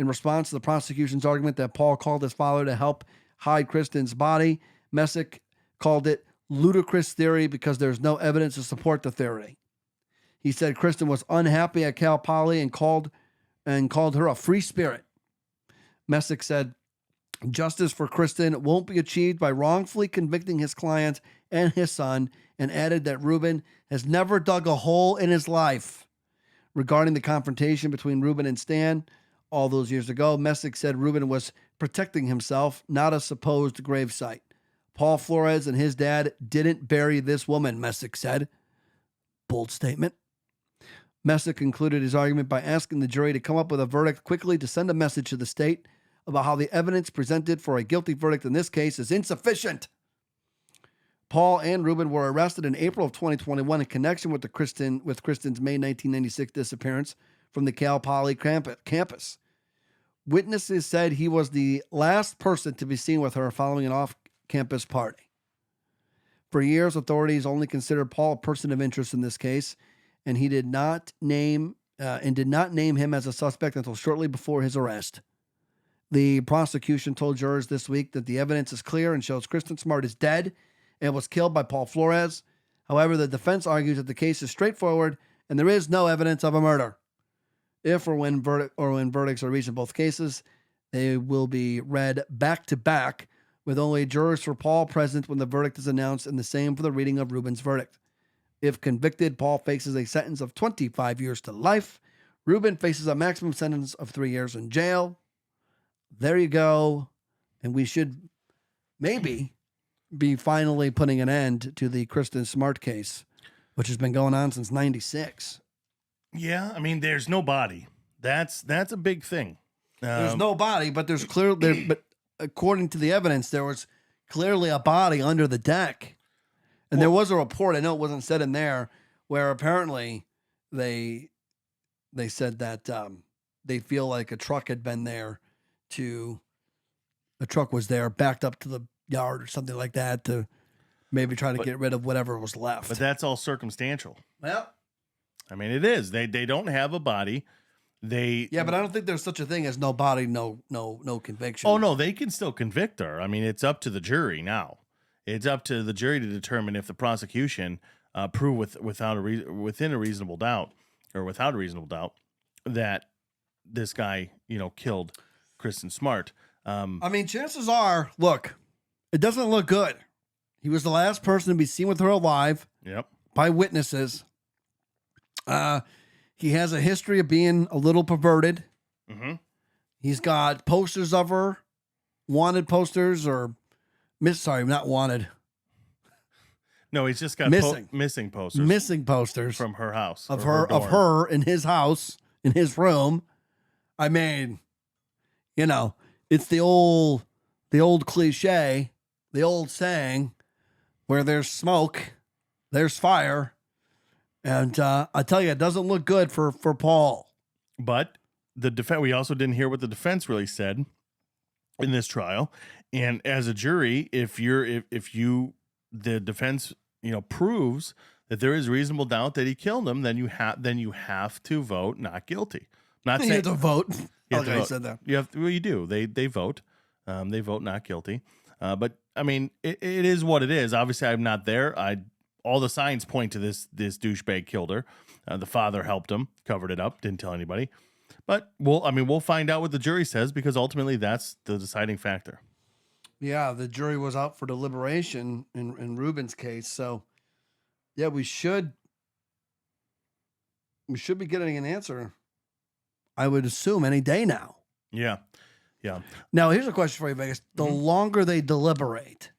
Speaker 2: In response to the prosecution's argument that Paul called his father to help hide Kristin's body, Messick called it ludicrous theory because there's no evidence to support the theory. He said Kristin was unhappy at Cal Poly and called her a free spirit. Messick said justice for Kristin won't be achieved by wrongfully convicting his client and his son, and added that Reuben has never dug a hole in his life. Regarding the confrontation between Reuben and Stan all those years ago, Messick said Reuben was protecting himself, not a supposed gravesite. Paul Flores and his dad didn't bury this woman, Messick said. Bold statement. Messick concluded his argument by asking the jury to come up with a verdict quickly to send a message to the state about how the evidence presented for a guilty verdict in this case is insufficient. Paul and Reuben were arrested in April of 2021 in connection with Kristin's May 1996 disappearance from the Cal Poly campus. Witnesses said he was the last person to be seen with her following an off-campus party. For years, authorities only considered Paul a person of interest in this case, and did not name him as a suspect until shortly before his arrest. The prosecution told jurors this week that the evidence is clear and shows Kristin Smart is dead and was killed by Paul Flores. However, the defense argues that the case is straightforward and there is no evidence of a murder. If or when verdicts are reached in both cases, they will be read back to back with only jurors for Paul present when the verdict is announced, and the same for the reading of Reuben's verdict. If convicted, Paul faces a sentence of 25 years to life. Reuben faces a maximum sentence of 3 years in jail. There you go. And we should maybe be finally putting an end to the Kristin Smart case, which has been going on since 96.
Speaker 3: Yeah, I mean, there's no body. That's a big thing.
Speaker 2: There's no body, but there's clearly, but according to the evidence, there was clearly a body under the deck. And there was a report, I know it wasn't said in there, where apparently they said that they feel like a truck had been there the truck was there backed up to the yard or something like that to maybe try to get rid of whatever was left.
Speaker 3: But that's all circumstantial.
Speaker 2: Well,
Speaker 3: I mean, it is. They don't have a body.
Speaker 2: But I don't think there's such a thing as no body, no conviction.
Speaker 3: Oh no, they can still convict her. I mean, it's up to the jury now. It's up to the jury to determine if the prosecution prove within a reasonable doubt that this guy, killed Kristin Smart.
Speaker 2: I mean, chances are, look, it doesn't look good. He was the last person to be seen with her alive.
Speaker 3: Yep.
Speaker 2: By witnesses. He has a history of being a little perverted.
Speaker 3: Mm-hmm.
Speaker 2: He's got posters of her, wanted posters, or not wanted.
Speaker 3: No, he's just got missing posters.
Speaker 2: Missing posters
Speaker 3: from her house.
Speaker 2: Of her in his house, in his room. I mean, it's the old cliche, the old saying, where there's smoke, there's fire. And I tell you, it doesn't look good for Paul.
Speaker 3: But we also didn't hear what the defense really said in this trial. And as a jury, if the defense proves that there is reasonable doubt that he killed him, then you have to vote not guilty. Not
Speaker 2: you have to vote.
Speaker 3: I
Speaker 2: said that.
Speaker 3: You do. They vote. They vote not guilty. But I mean, it is what it is. Obviously, I'm not there. All the signs point to this douchebag killed her. The father helped him, covered it up, didn't tell anybody. But we'll find out what the jury says, because ultimately that's the deciding factor.
Speaker 2: Yeah, the jury was out for deliberation in Reuben's case. So, yeah, we should be getting an answer, I would assume, any day now.
Speaker 3: Yeah. Yeah.
Speaker 2: Now, here's a question for you, Vegas. The longer they deliberate,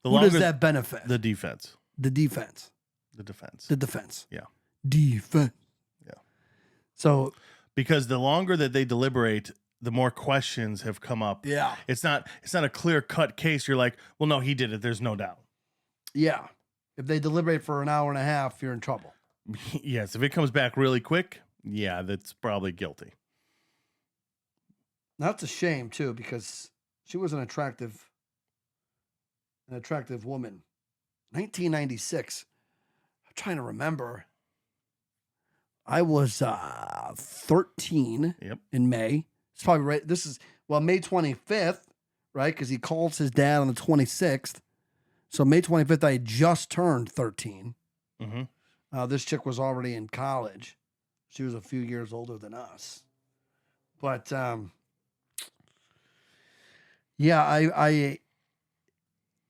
Speaker 2: who does that benefit?
Speaker 3: The defense.
Speaker 2: The defense.
Speaker 3: The defense.
Speaker 2: The defense.
Speaker 3: Yeah.
Speaker 2: Defense.
Speaker 3: Yeah.
Speaker 2: So,
Speaker 3: because the longer that they deliberate, the more questions have come up.
Speaker 2: Yeah.
Speaker 3: It's not a clear-cut case. You're like, well, no, he did it. There's no doubt.
Speaker 2: Yeah. If they deliberate for an hour and a half, you're in trouble.
Speaker 3: Yes. If it comes back really quick, yeah, that's probably guilty.
Speaker 2: That's a shame, too, because she was an attractive woman. 1996. I'm trying to remember. I was 13
Speaker 3: Yep.
Speaker 2: in May It's probably right. This is, May 25th, right? Because he calls his dad on the 26th. So May 25th, I had just turned 13.
Speaker 3: Mm-hmm.
Speaker 2: This chick was already in college. She was a few years older than us. But, yeah,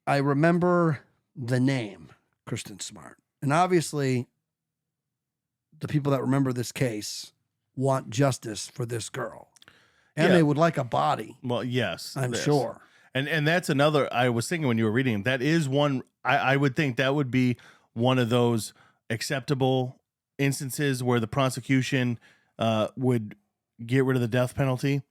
Speaker 2: I remember the name, Kristin Smart. And obviously, the people that remember this case want justice for this girl. And they would like a body.
Speaker 3: Well, yes.
Speaker 2: I'm sure.
Speaker 3: And that's another, I was thinking when you were reading, that is one, I would think that would be one of those acceptable instances where the prosecution would get rid of the death penalty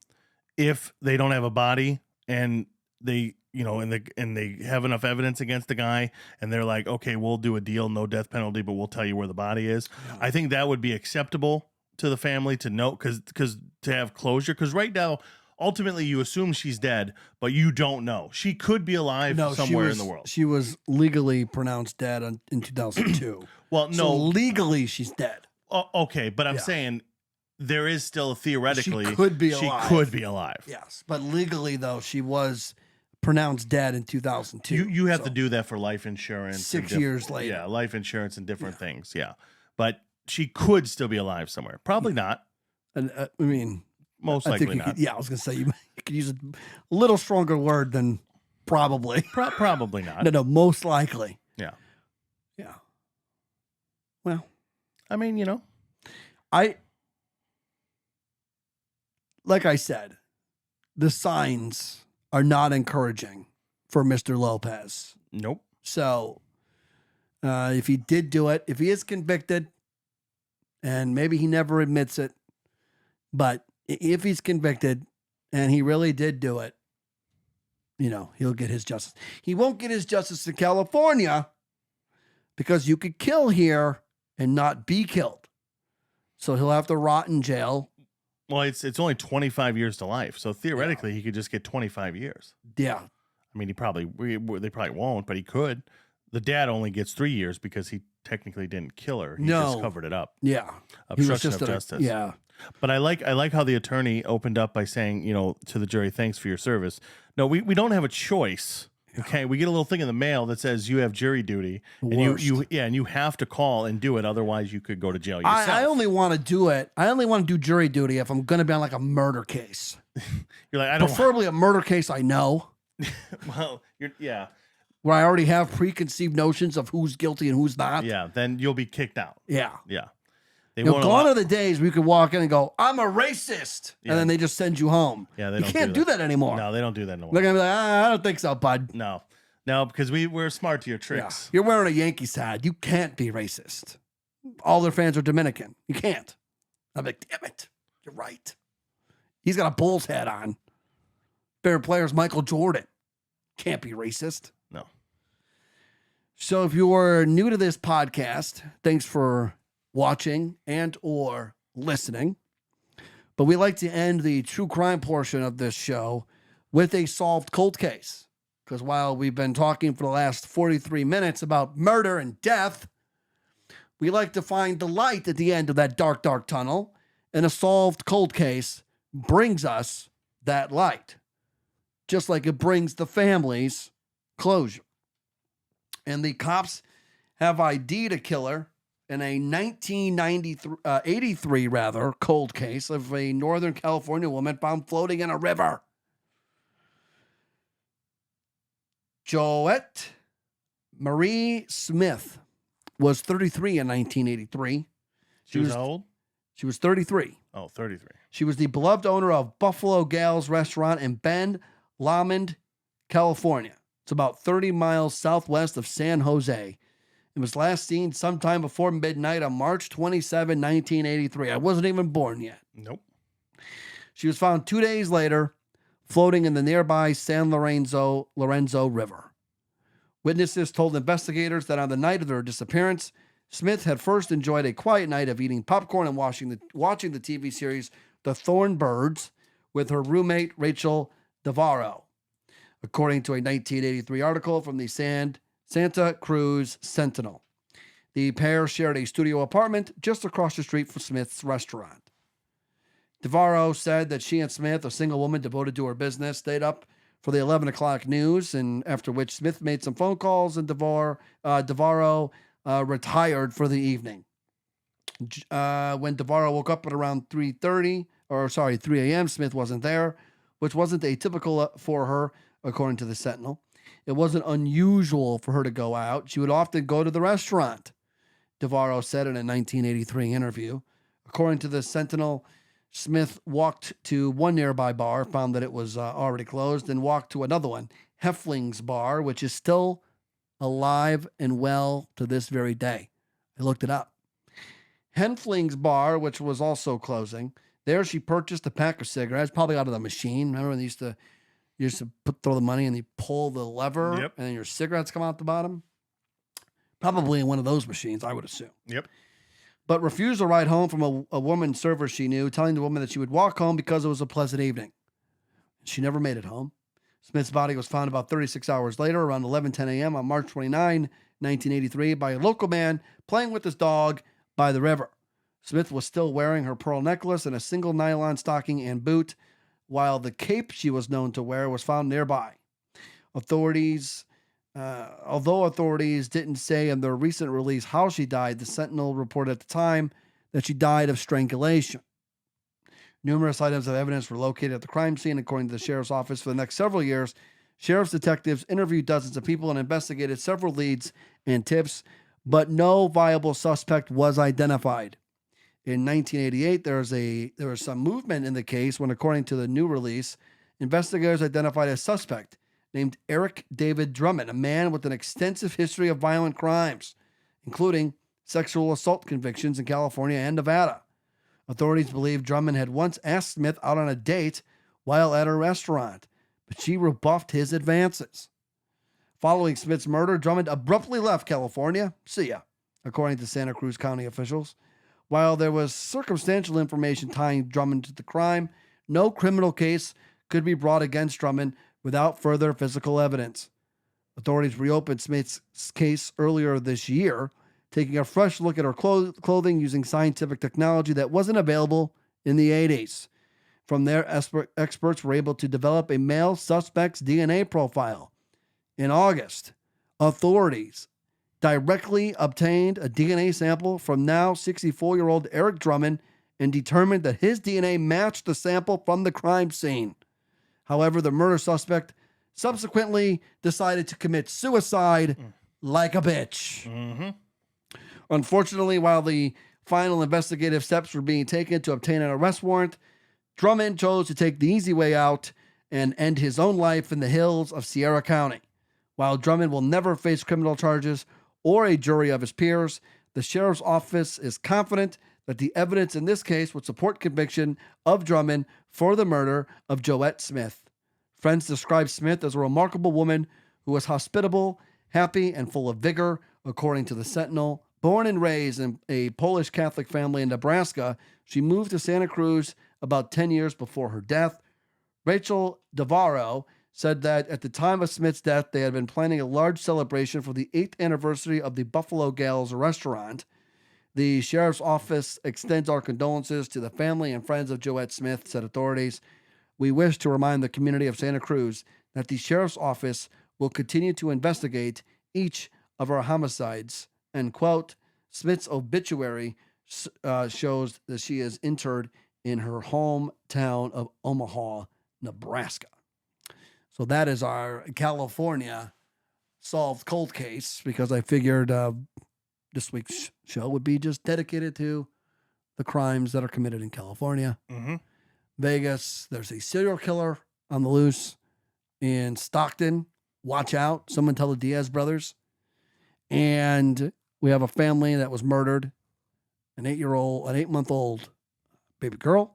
Speaker 3: if they don't have a body and they, and they have enough evidence against the guy and they're like, okay, we'll do a deal, no death penalty, but we'll tell you where the body is. Yeah. I think that would be acceptable to the family to know, because to have closure, because right now, ultimately, you assume she's dead, but you don't know. She could be alive somewhere in the world.
Speaker 2: She was legally pronounced dead in 2002.
Speaker 3: Well, no.
Speaker 2: So legally, she's dead.
Speaker 3: Okay, but I'm saying there is still theoretically...
Speaker 2: She could be alive.
Speaker 3: She could be alive.
Speaker 2: Yes, but legally, though, she was pronounced dead in 2002.
Speaker 3: You have to do that for life insurance.
Speaker 2: 6 years later.
Speaker 3: Yeah, life insurance and different things, But she could still be alive somewhere. Probably not.
Speaker 2: And I mean...
Speaker 3: Most likely not.
Speaker 2: I was going to say you could use a little stronger word than probably.
Speaker 3: Probably not.
Speaker 2: No, most likely.
Speaker 3: Yeah.
Speaker 2: Yeah. Well,
Speaker 3: I mean,
Speaker 2: like I said, the signs are not encouraging for Mr. Lopez.
Speaker 3: Nope.
Speaker 2: So if he did do it, if he is convicted, and maybe he never admits it, but if he's convicted and he really did do it, he'll get his justice. He won't get his justice in California because you could kill here and not be killed. So he'll have to rot in jail.
Speaker 3: Well, it's only 25 years to life. So theoretically, he could just get 25 years.
Speaker 2: Yeah.
Speaker 3: I mean, they probably won't, but he could. The dad only gets 3 years because he technically didn't kill her. He just covered it up.
Speaker 2: Yeah.
Speaker 3: Obstruction of justice.
Speaker 2: Yeah.
Speaker 3: But I like how the attorney opened up by saying, to the jury, thanks for your service. No, we don't have a choice. Okay, we get a little thing in the mail that says you have jury duty, and you have to call and do it. Otherwise, you could go to jail yourself.
Speaker 2: I only want to do it. I only want to do jury duty if I'm going to be on like a murder case.
Speaker 3: You're like, I don't.
Speaker 2: Preferably a murder case I know.
Speaker 3: Well,
Speaker 2: where I already have preconceived notions of who's guilty and who's not.
Speaker 3: Yeah, then you'll be kicked out.
Speaker 2: Yeah.
Speaker 3: Yeah.
Speaker 2: Gone are the days where you could walk in and go, I'm a racist. Yeah. And then they just send you home.
Speaker 3: Yeah,
Speaker 2: you can't do that anymore.
Speaker 3: No, they don't do that anymore.
Speaker 2: They're going to be like, I don't think so, bud.
Speaker 3: No, because we're smart to your tricks.
Speaker 2: Yeah. You're wearing a Yankees hat. You can't be racist. All their fans are Dominican. You can't. I'm like, damn it. You're right. He's got a Bulls hat on. Favorite player is Michael Jordan. Can't be racist.
Speaker 3: No.
Speaker 2: So if you're new to this podcast, thanks for watching and or listening. But we like to end the true crime portion of this show with a solved cold case. Because while we've been talking for the last 43 minutes about murder and death, we like to find the light at the end of that dark, dark tunnel. And a solved cold case brings us that light. Just like it brings the families closure. And the cops have ID'd a killer in a 1983 cold case of a Northern California woman found floating in a river. Joette Marie Smith was 33 in 1983.
Speaker 3: She was how old?
Speaker 2: She was 33.
Speaker 3: Oh, 33.
Speaker 2: She was the beloved owner of Buffalo Gals Restaurant in Ben Lomond, California. It's about 30 miles southwest of San Jose. It was last seen sometime before midnight on March 27, 1983. I wasn't even born yet.
Speaker 3: Nope.
Speaker 2: She was found 2 days later, floating in the nearby San Lorenzo River. Witnesses told investigators that on the night of her disappearance, Smith had first enjoyed a quiet night of eating popcorn and watching the TV series The Thornbirds with her roommate Rachel Devarro, according to a 1983 article from the Santa Cruz Sentinel. The pair shared a studio apartment just across the street from Smith's restaurant. DeVaro said that she and Smith, a single woman devoted to her business, stayed up for the 11 o'clock news, and after which Smith made some phone calls and DeVaro retired for the evening. When DeVaro woke up at around 3 a.m., Smith wasn't there, which wasn't atypical for her, according to the Sentinel. It wasn't unusual for her to go out. She would often go to the restaurant, DeVaro said in a 1983 interview. According to the Sentinel, Smith walked to one nearby bar, found that it was already closed, and walked to another one, Heffling's Bar, which is still alive and well to this very day. I looked it up. Heffling's Bar, which was also closing, there she purchased a pack of cigarettes, probably out of the machine. Remember when they used to throw the money and they pull the lever,
Speaker 3: Yep.
Speaker 2: and then your cigarettes come out the bottom? Probably in one of those machines, I would assume.
Speaker 3: Yep.
Speaker 2: But refused a ride home from a woman server she knew, telling the woman that she would walk home because it was a pleasant evening. She never made it home. Smith's body was found about 36 hours later, around 11:10 a.m. on March 29, 1983, by a local man playing with his dog by the river. Smith was still wearing her pearl necklace and a single nylon stocking and boot, while the cape she was known to wear was found nearby. Although authorities didn't say in their recent release how she died, the Sentinel reported at the time that she died of strangulation. Numerous items of evidence were located at the crime scene, according to the sheriff's office. For the next several years, sheriff's detectives interviewed dozens of people and investigated several leads and tips, but no viable suspect was identified. In 1988, there was some movement in the case when, according to the new release, investigators identified a suspect named Eric David Drummond, a man with an extensive history of violent crimes, including sexual assault convictions in California and Nevada. Authorities believe Drummond had once asked Smith out on a date while at a restaurant, but she rebuffed his advances. Following Smith's murder, Drummond abruptly left California. See ya, according to Santa Cruz County officials. While there was circumstantial information tying Drummond to the crime, no criminal case could be brought against Drummond without further physical evidence. Authorities reopened Smith's case earlier this year, taking a fresh look at her clothing using scientific technology that wasn't available in the 80s. From there, experts were able to develop a male suspect's DNA profile. In August, authorities directly obtained a DNA sample from now 64-year-old Eric Drummond and determined that his DNA matched the sample from the crime scene. However, the murder suspect subsequently decided to commit suicide like a bitch.
Speaker 3: Mm-hmm.
Speaker 2: Unfortunately, while the final investigative steps were being taken to obtain an arrest warrant, Drummond chose to take the easy way out and end his own life in the hills of Sierra County. While Drummond will never face criminal charges or a jury of his peers, the sheriff's office is confident that the evidence in this case would support conviction of Drummond for the murder of Joette Smith. Friends describe Smith as a remarkable woman who was hospitable, happy, and full of vigor, according to the Sentinel. Born and raised in a Polish Catholic family in Nebraska, she moved to Santa Cruz about 10 years before her death. Rachel DeVaro said that at the time of Smith's death, they had been planning a large celebration for the 8th anniversary of the Buffalo Gals restaurant. The sheriff's office extends our condolences to the family and friends of Joette Smith, said authorities. We wish to remind the community of Santa Cruz that the sheriff's office will continue to investigate each of our homicides. End quote. Smith's obituary shows that she is interred in her hometown of Omaha, Nebraska. So that is our California solved cold case, because I figured this week's show would be just dedicated to the crimes that are committed in California.
Speaker 3: Mm-hmm.
Speaker 2: Vegas, there's a serial killer on the loose. In Stockton, watch out. Someone tell the Diaz brothers. And we have a family that was murdered, an 8-month-old baby girl.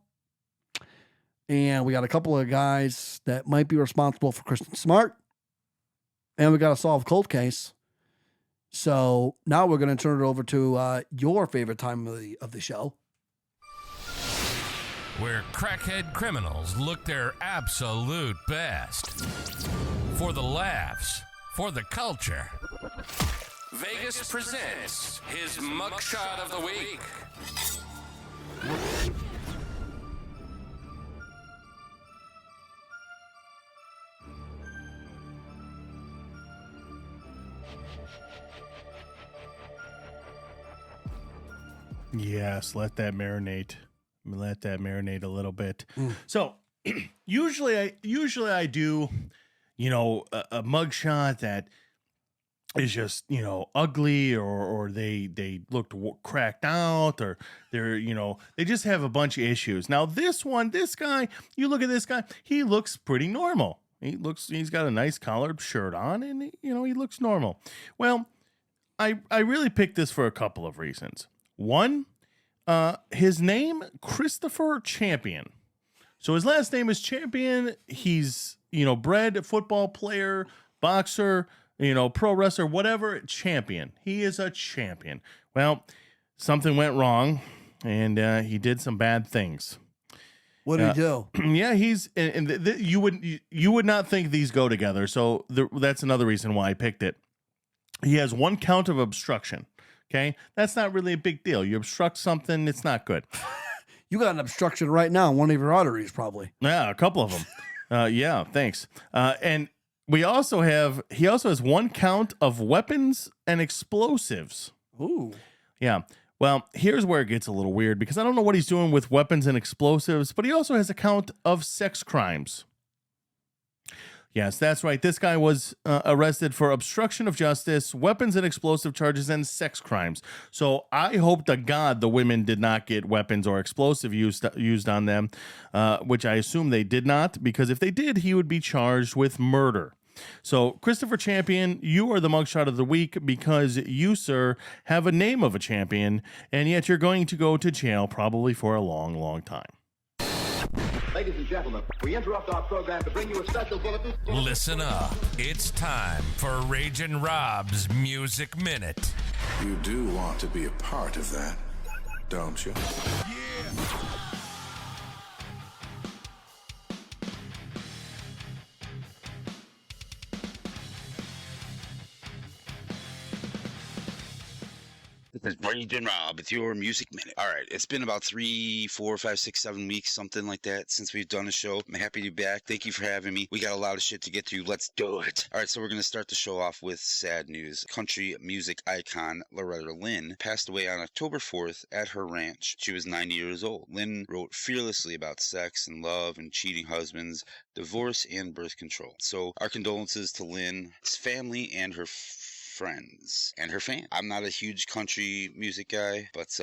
Speaker 2: And we got a couple of guys that might be responsible for Kristin Smart. And we got a solved cold case. So now we're going to turn it over to your favorite time of the show.
Speaker 4: Where crackhead criminals look their absolute best. For the laughs, for the culture. Vegas presents his Mugshot of the Week.
Speaker 3: Yes, let that marinate. Let that marinate a little bit. So usually I do, a mugshot that is just, ugly or they looked cracked out or they're, they just have a bunch of issues. Now this guy, you look at this guy, he looks pretty normal. He's got a nice collared shirt on and, he looks normal. Well, I really picked this for a couple of reasons. One, his name, Christopher Champion. So his last name is Champion. He's, bred football player, boxer, pro wrestler, whatever, champion. He is a champion. Well, something went wrong and he did some bad things.
Speaker 2: What did he do?
Speaker 3: Yeah, you would not think these go together. So that's another reason why I picked it. He has 1 count of obstruction. Okay, that's not really a big deal. You obstruct something, it's not good.
Speaker 2: You got an obstruction right now in one of your arteries, probably.
Speaker 3: Yeah, a couple of them. Yeah, thanks. And he also has 1 count of weapons and explosives.
Speaker 2: Ooh.
Speaker 3: Yeah. Well, here's where it gets a little weird because I don't know what he's doing with weapons and explosives, but he also has a count of sex crimes. Yes, that's right. This guy was arrested for obstruction of justice, weapons and explosive charges, and sex crimes. So I hope to God the women did not get weapons or explosive used on them, which I assume they did not, because if they did, he would be charged with murder. So, Christopher Champion, you are the mugshot of the week because you, sir, have a name of a champion, and yet you're going to go to jail probably for a long, long time.
Speaker 5: Ladies and gentlemen, we interrupt our program to bring you a special bulletin.
Speaker 4: Listen up. It's time for Ragin' Rob's Music Minute.
Speaker 6: You do want to be a part of that, don't you?
Speaker 4: Yeah.
Speaker 7: This is Ragin' Rob with your Music Minute. All right, it's been about 3, 4, 5, 6, 7 weeks, something like that, since we've done a show. I'm happy to be back. Thank you for having me. We got a lot of shit to get to. Let's do it. All right, so we're going to start the show off with sad news. Country music icon Loretta Lynn passed away on October 4th at her ranch. She was 90 years old. Lynn wrote fearlessly about sex and love and cheating husbands, divorce, and birth control. So our condolences to Lynn's family and her friends and her fans. I'm not a huge country music guy, but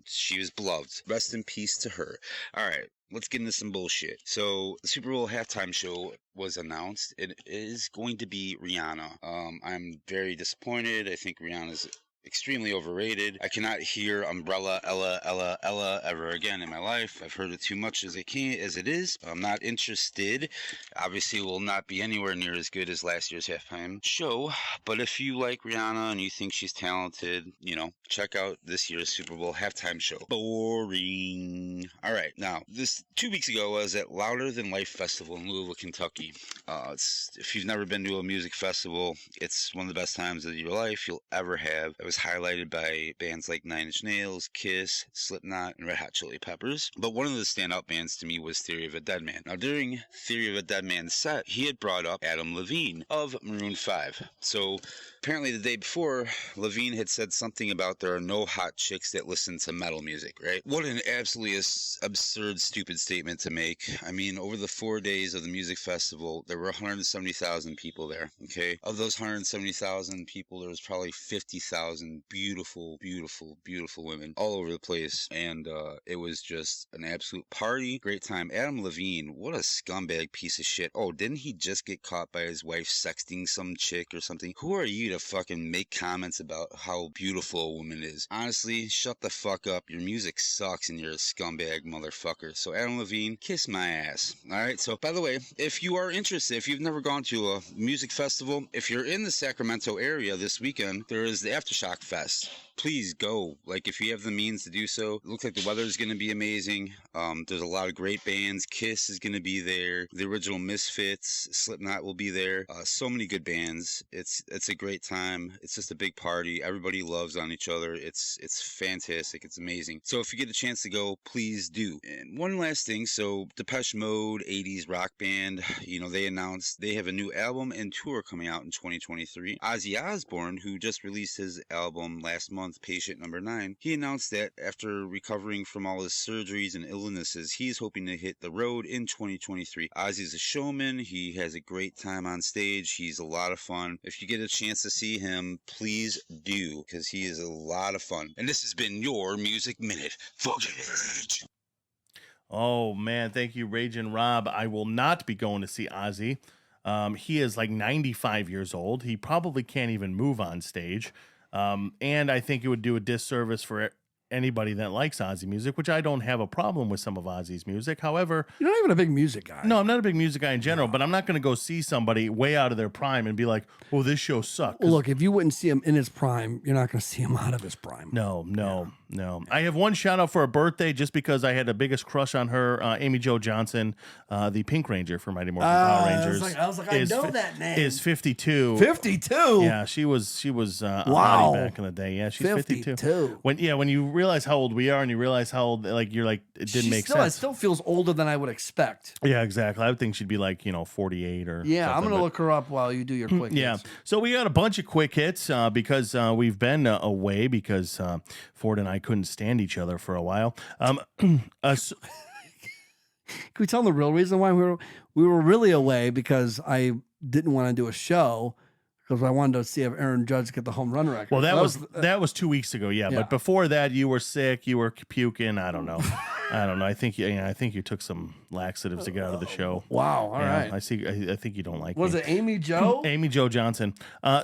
Speaker 7: she was beloved. Rest in peace to her. All right, let's get into some bullshit. So the Super Bowl halftime show was announced. It is going to be Rihanna. I'm very disappointed. I think Rihanna's extremely overrated. I cannot hear Umbrella Ella ever again in my life. I've heard it too much as it is. I'm not interested. Obviously it will not be anywhere near as good as last year's halftime show, but if you like Rihanna and you think she's talented, check out this year's Super Bowl halftime show. Boring. All right, now this 2 weeks ago I was at Louder Than Life Festival in Louisville, Kentucky. If you've never been to a music festival, it's one of the best times of your life you'll ever have. It was highlighted by bands like Nine Inch Nails, Kiss, Slipknot, and Red Hot Chili Peppers. But one of the standout bands to me was Theory of a Dead Man. Now, during Theory of a Dead Man's set, he had brought up Adam Levine of Maroon 5. So apparently the day before, Levine had said something about there are no hot chicks that listen to metal music, right? What an absolutely absurd, stupid statement to make. I mean, over the 4 days of the music festival, there were 170,000 people there, okay? Of those 170,000 people, there was probably 50,000 beautiful women all over the place, and it was just an absolute party, great time. Adam Levine, what a scumbag piece of shit. Oh, didn't he just get caught by his wife sexting some chick or something? Who are you to fucking make comments about how beautiful a woman is? Honestly, shut the fuck up. Your music sucks and you're a scumbag motherfucker. So Adam Levine, kiss my ass. Alright, so by the way, if you are interested, if you've never gone to a music festival, if you're in the Sacramento area this weekend, there is the Aftershock Fest. please go. Like, if you have the means to do so, it looks like the weather is going to be amazing. There's a lot of great bands. Kiss is going to be there. The original Misfits, Slipknot will be there. So many good bands. It's a great time. It's just a big party. Everybody loves on each other. It's fantastic. It's amazing. So if you get a chance to go, please do. And one last thing. So Depeche Mode, 80s rock band, they announced they have a new album and tour coming out in 2023. Ozzy Osbourne, who just released his album last month, Patient Number 9, he announced that after recovering from all his surgeries and illnesses, he's hoping to hit the road in 2023. Ozzy's a showman. He has a great time on stage. He's a lot of fun. If you get a chance to see him, please do, because he is a lot of fun. And this has been your Music Minute. Footage.
Speaker 3: Oh, man. Thank you, Ragin' Rob. I will not be going to see Ozzy. He is like 95 years old. He probably can't even move on stage. And I think it would do a disservice for anybody that likes Ozzy music, which I don't have a problem with some of Ozzy's music. However,
Speaker 2: you're not even a big music guy.
Speaker 3: No, I'm not a big music guy in general, but I'm not going to go see somebody way out of their prime and be like, "Oh, this show sucks."
Speaker 2: Well, look, if you wouldn't see him in his prime, you're not going to see him out of his prime.
Speaker 3: No. I have one shout out for a birthday just because I had the biggest crush on her, Amy Jo Johnson, the Pink Ranger for Mighty Morphin Power Rangers.
Speaker 2: I was like, I know that name.
Speaker 3: Is 52.
Speaker 2: 52.
Speaker 3: Yeah, she was
Speaker 2: Wow.
Speaker 3: hottie back in the day. Yeah, she's 52.
Speaker 2: 52.
Speaker 3: When you realize how old we are and you realize how old, you're like, it didn't make sense.
Speaker 2: It still feels older than I would expect.
Speaker 3: Yeah, exactly. I would think she'd be like, 48 or
Speaker 2: yeah. I'm
Speaker 3: something,
Speaker 2: gonna look her up while you do your quick
Speaker 3: yeah.
Speaker 2: hits.
Speaker 3: So we got a bunch of quick hits because we've been away because Ford and I couldn't stand each other for a while.
Speaker 2: Can we tell them the real reason why we were really away? Because I didn't want to do a show because I wanted to see if Aaron Judge get the home run record.
Speaker 3: Well, that was 2 weeks ago. Yeah, but before that, you were sick. You were puking. I don't know. I think you took some laxatives to get out of the show.
Speaker 2: Wow. All right.
Speaker 3: I see. I think you don't like.
Speaker 2: Was it Amy Jo?
Speaker 3: Amy Jo Johnson.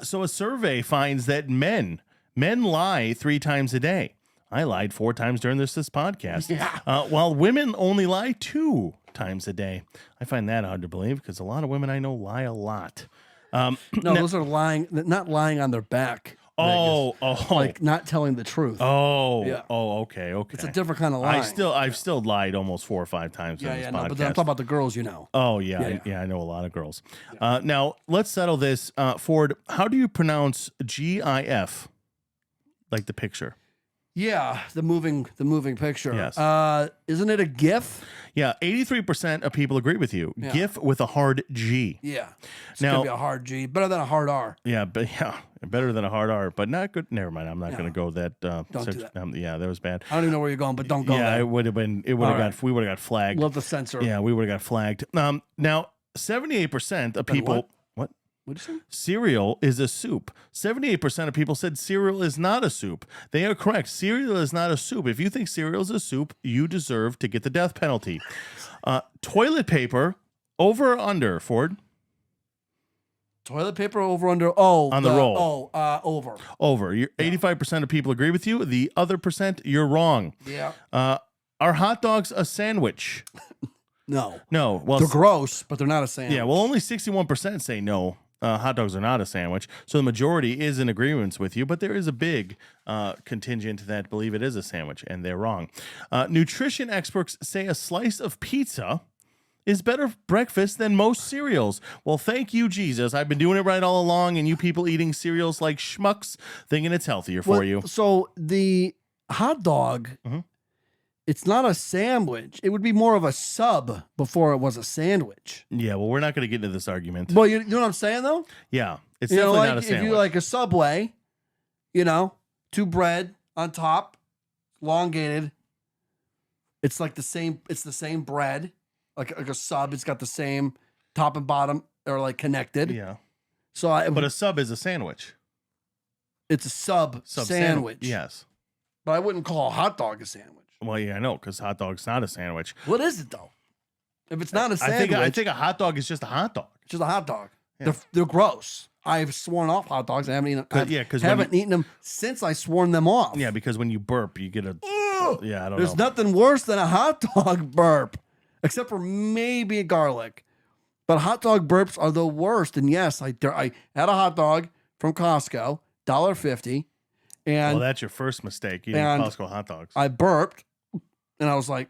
Speaker 3: So a survey finds that men lie 3 times a day. I lied 4 times during this podcast.
Speaker 2: Yeah.
Speaker 3: While women only lie 2 times a day. I find that hard to believe because a lot of women I know lie a lot.
Speaker 2: No, those are lying, not lying on their back. Like not telling the truth.
Speaker 3: Okay.
Speaker 2: It's a different kind of lie.
Speaker 3: I've still lied almost 4 or 5 times during this podcast.
Speaker 2: No, but I'm talking about the girls, you know.
Speaker 3: Oh yeah, I know a lot of girls. Now let's settle this. Ford, how do you pronounce GIF? Like the picture.
Speaker 2: Yeah, the moving picture.
Speaker 3: Yes.
Speaker 2: Isn't it a GIF?
Speaker 3: Yeah, 83% of people agree with you.
Speaker 2: Yeah.
Speaker 3: GIF with a hard G.
Speaker 2: Yeah. It's
Speaker 3: Now-
Speaker 2: gonna be a hard G, better than a hard R.
Speaker 3: Yeah, better than a hard R, but not good. Never mind. I'm not going to go that.
Speaker 2: Don't do that.
Speaker 3: Yeah, that was bad.
Speaker 2: I don't even know where you're going, but don't go
Speaker 3: Yeah,
Speaker 2: there.
Speaker 3: it would have been. We would have got flagged.
Speaker 2: Love the censor.
Speaker 3: Yeah, we would have got flagged. Now 78% of people. What?
Speaker 2: What'd you say?
Speaker 3: Cereal is a soup. 78% of people said cereal is not a soup. They are correct. Cereal is not a soup. If you think cereal is a soup, you deserve to get the death penalty. Toilet paper, over or under, Ford?
Speaker 2: Toilet paper over under. Oh,
Speaker 3: On the roll.
Speaker 2: Over.
Speaker 3: Over. 85% of people agree with you. The other percent, you're wrong.
Speaker 2: Yeah.
Speaker 3: Are hot dogs a sandwich?
Speaker 2: No.
Speaker 3: No. Well,
Speaker 2: They're gross, but they're not a sandwich.
Speaker 3: yeah. Well, only 61% say no. Hot dogs are not a sandwich. So the majority is in agreement with you, but there is a big contingent that believe it is a sandwich, and they're wrong. Nutrition experts say a slice of pizza is better breakfast than most cereals. Well, thank you, Jesus. I've been doing it right all along, and you people eating cereals like schmucks thinking it's healthier for you.
Speaker 2: So the hot dog, it's not a sandwich. It would be more of a sub before it was a sandwich.
Speaker 3: Yeah, well, we're not going to get into this argument.
Speaker 2: Well, you know what I'm saying, though?
Speaker 3: Yeah, it's
Speaker 2: You know,
Speaker 3: definitely
Speaker 2: like
Speaker 3: not a sandwich.
Speaker 2: if you like a Subway, 2 bread on top, elongated. It's like the same. It's the same bread, like a sub. It's got the same top and bottom, or like connected.
Speaker 3: Yeah,
Speaker 2: So,
Speaker 3: but a sub is a sandwich.
Speaker 2: it's a sub sandwich.
Speaker 3: Yes.
Speaker 2: But I wouldn't call a hot dog a sandwich.
Speaker 3: Well, yeah, I know, because hot dog's not a sandwich.
Speaker 2: What is it though? If it's not a sandwich,
Speaker 3: I think a hot dog is just a hot dog.
Speaker 2: it's just a hot dog.
Speaker 3: Yeah.
Speaker 2: They're gross. I've sworn off hot dogs. I haven't eaten.
Speaker 3: When
Speaker 2: eaten them since I sworn them off.
Speaker 3: Yeah, because when you burp, you get a.
Speaker 2: Ugh.
Speaker 3: Yeah, I don't
Speaker 2: There's
Speaker 3: know.
Speaker 2: nothing worse than a hot dog burp, except for maybe garlic. But hot dog burps are the worst. And yes, I had a hot dog from Costco, $1.50, And
Speaker 3: Well, that's your first mistake, eating
Speaker 2: and
Speaker 3: Costco hot dogs.
Speaker 2: I burped, and I was like,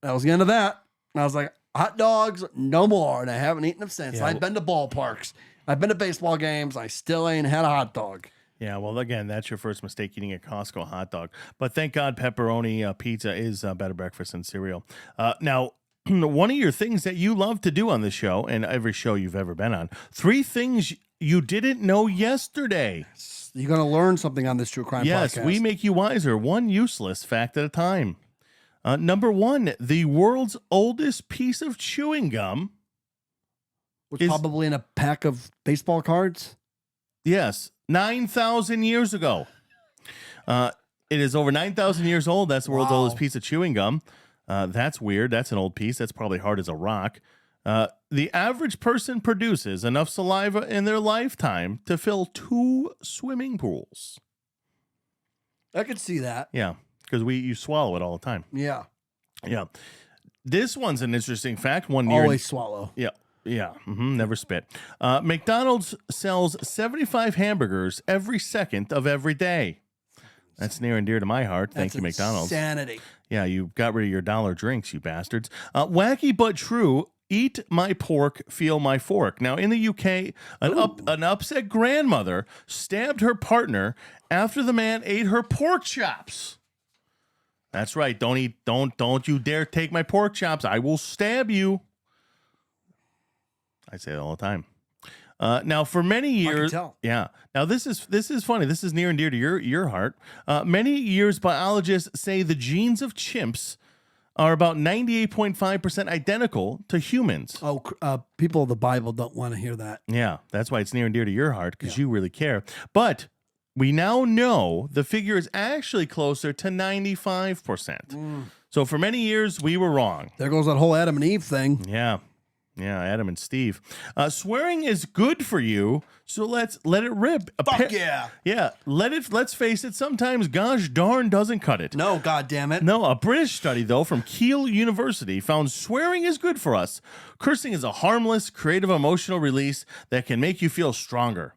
Speaker 2: that was the end of that. And I was like, hot dogs, no more. And I haven't eaten them since.
Speaker 3: Yeah.
Speaker 2: I've been to ballparks. I've been to baseball games. I still ain't had a hot dog.
Speaker 3: Yeah, well, again, that's your first mistake, eating a Costco hot dog. But thank God pepperoni pizza is better breakfast than cereal. Now, one of your things that you love to do on the show, and every show you've ever been on, 3 things you didn't know yesterday.
Speaker 2: You're going to learn something on this true crime podcast.
Speaker 3: Yes, we make you wiser, one useless fact at a time. Number 1, the world's oldest piece of chewing gum.
Speaker 2: Which probably in a pack of baseball cards?
Speaker 3: Yes, 9,000 years ago. It is over 9,000 years old. That's the world's oldest piece of chewing gum. That's weird. That's an old piece. That's probably hard as a rock. The average person produces enough saliva in their lifetime to fill 2 swimming pools.
Speaker 2: I could see that.
Speaker 3: Yeah, because you swallow it all the time.
Speaker 2: Yeah.
Speaker 3: Yeah. This one's an interesting fact.
Speaker 2: Always swallow.
Speaker 3: Yeah. Yeah, never spit. McDonald's sells 75 hamburgers every second of every day. That's near and dear to my heart. Thank you, McDonald's.
Speaker 2: Insanity.
Speaker 3: Yeah, you got rid of your dollar drinks, you bastards. Wacky but true. Eat my pork, feel my fork. Now, in the UK, an upset grandmother stabbed her partner after the man ate her pork chops. That's right. Don't you dare take my pork chops. I will stab you. I say it all the time. Now, for many years, yeah. Now, this is funny. This is near and dear to your heart. Many years, biologists say the genes of chimps are about 98.5% identical to humans.
Speaker 2: Oh, people of the Bible don't want to hear that.
Speaker 3: Yeah, that's why it's near and dear to your heart, because you really care. But we now know the figure is actually closer to 95%. So for many years, we were wrong.
Speaker 2: There goes that whole Adam and Eve thing.
Speaker 3: Yeah. Yeah, Adam and Steve. Swearing is good for you, so let it rip.
Speaker 2: Fuck yeah.
Speaker 3: Yeah, let's face it, sometimes gosh darn doesn't cut it.
Speaker 2: No, God damn it.
Speaker 3: No, a British study, though, from Keele University found swearing is good for us. Cursing is a harmless, creative, emotional release that can make you feel stronger.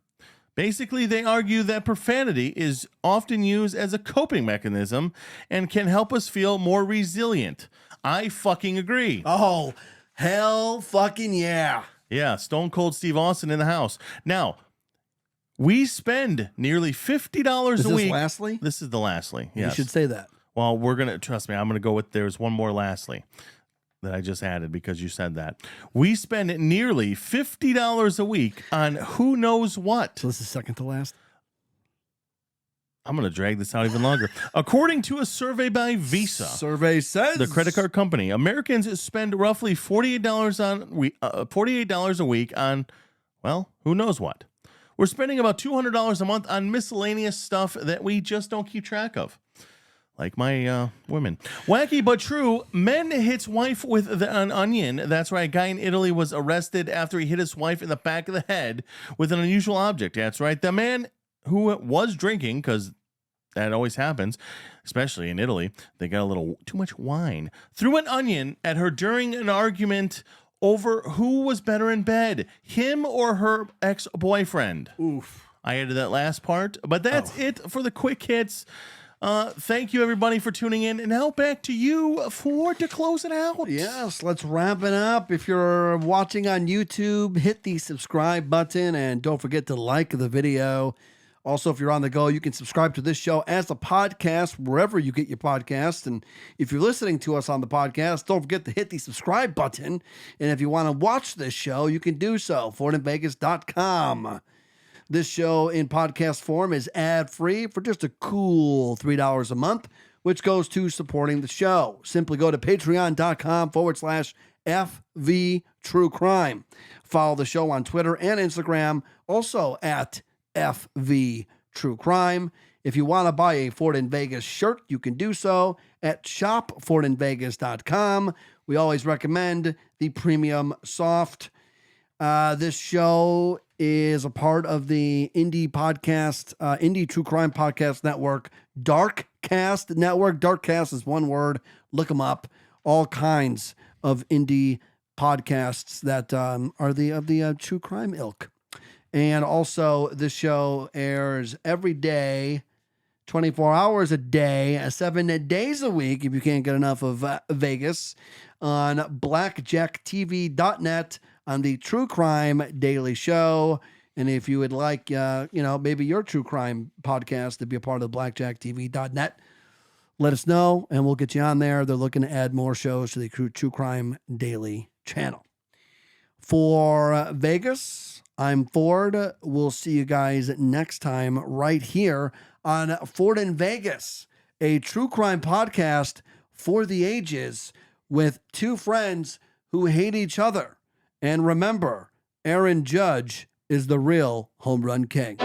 Speaker 3: Basically, they argue that profanity is often used as a coping mechanism and can help us feel more resilient. I fucking agree.
Speaker 2: Oh, hell fucking yeah.
Speaker 3: Yeah, Stone Cold Steve Austin in the house. Now, we spend nearly $50 a week.
Speaker 2: Lastly?
Speaker 3: This is the lastly. Yes.
Speaker 2: You should say that.
Speaker 3: Well, trust me, I'm going to go with, there's one more lastly that I just added because you said that. We spend nearly $50 a week on who knows what.
Speaker 2: So this is second to last?
Speaker 3: I'm going to drag this out even longer. According to a survey by Visa,
Speaker 2: survey says
Speaker 3: the credit card company, Americans spend roughly $48 a week on, well, who knows what. We're spending about $200 a month on miscellaneous stuff that we just don't keep track of. Like my women. Wacky but true, men hits wife with an onion. That's right, a guy in Italy was arrested after he hit his wife in the back of the head with an unusual object. That's right, the man who was drinking, because that always happens, especially in Italy, they got a little too much wine, threw an onion at her during an argument over who was better in bed, him or her ex-boyfriend.
Speaker 2: Oof.
Speaker 3: I added that last part, but that's it for the quick hits. Thank you, everybody, for tuning in. And now back to you to close it out.
Speaker 2: Yes, let's wrap it up. If you're watching on YouTube, hit the subscribe button and don't forget to like the video. Also, if you're on the go, you can subscribe to this show as a podcast wherever you get your podcasts. And if you're listening to us on the podcast, don't forget to hit the subscribe button. And if you want to watch this show, you can do so. FortInVegas.com. This show in podcast form is ad-free for just a cool $3 a month, which goes to supporting the show. Simply go to patreon.com/FV True Crime. Follow the show on Twitter and Instagram, also at FV True Crime. If you want to buy a Fort in Vegas shirt, you can do so at shopfortinvegas.com. We always recommend the premium soft. This show is a part of the indie true crime podcast network, Darkcast Network. Darkcast is one word. Look them up. All kinds of indie podcasts that are of the true crime ilk. And also, this show airs every day, 24 hours a day, 7 days a week, if you can't get enough of Vegas, on blackjacktv.net on the True Crime Daily Show. And if you would like, maybe your true crime podcast to be a part of blackjacktv.net, let us know and we'll get you on there. They're looking to add more shows to the True Crime Daily channel. For Vegas, I'm Ford. We'll see you guys next time right here on Ford in Vegas, a true crime podcast for the ages with two friends who hate each other. And remember, Aaron Judge is the real home run king.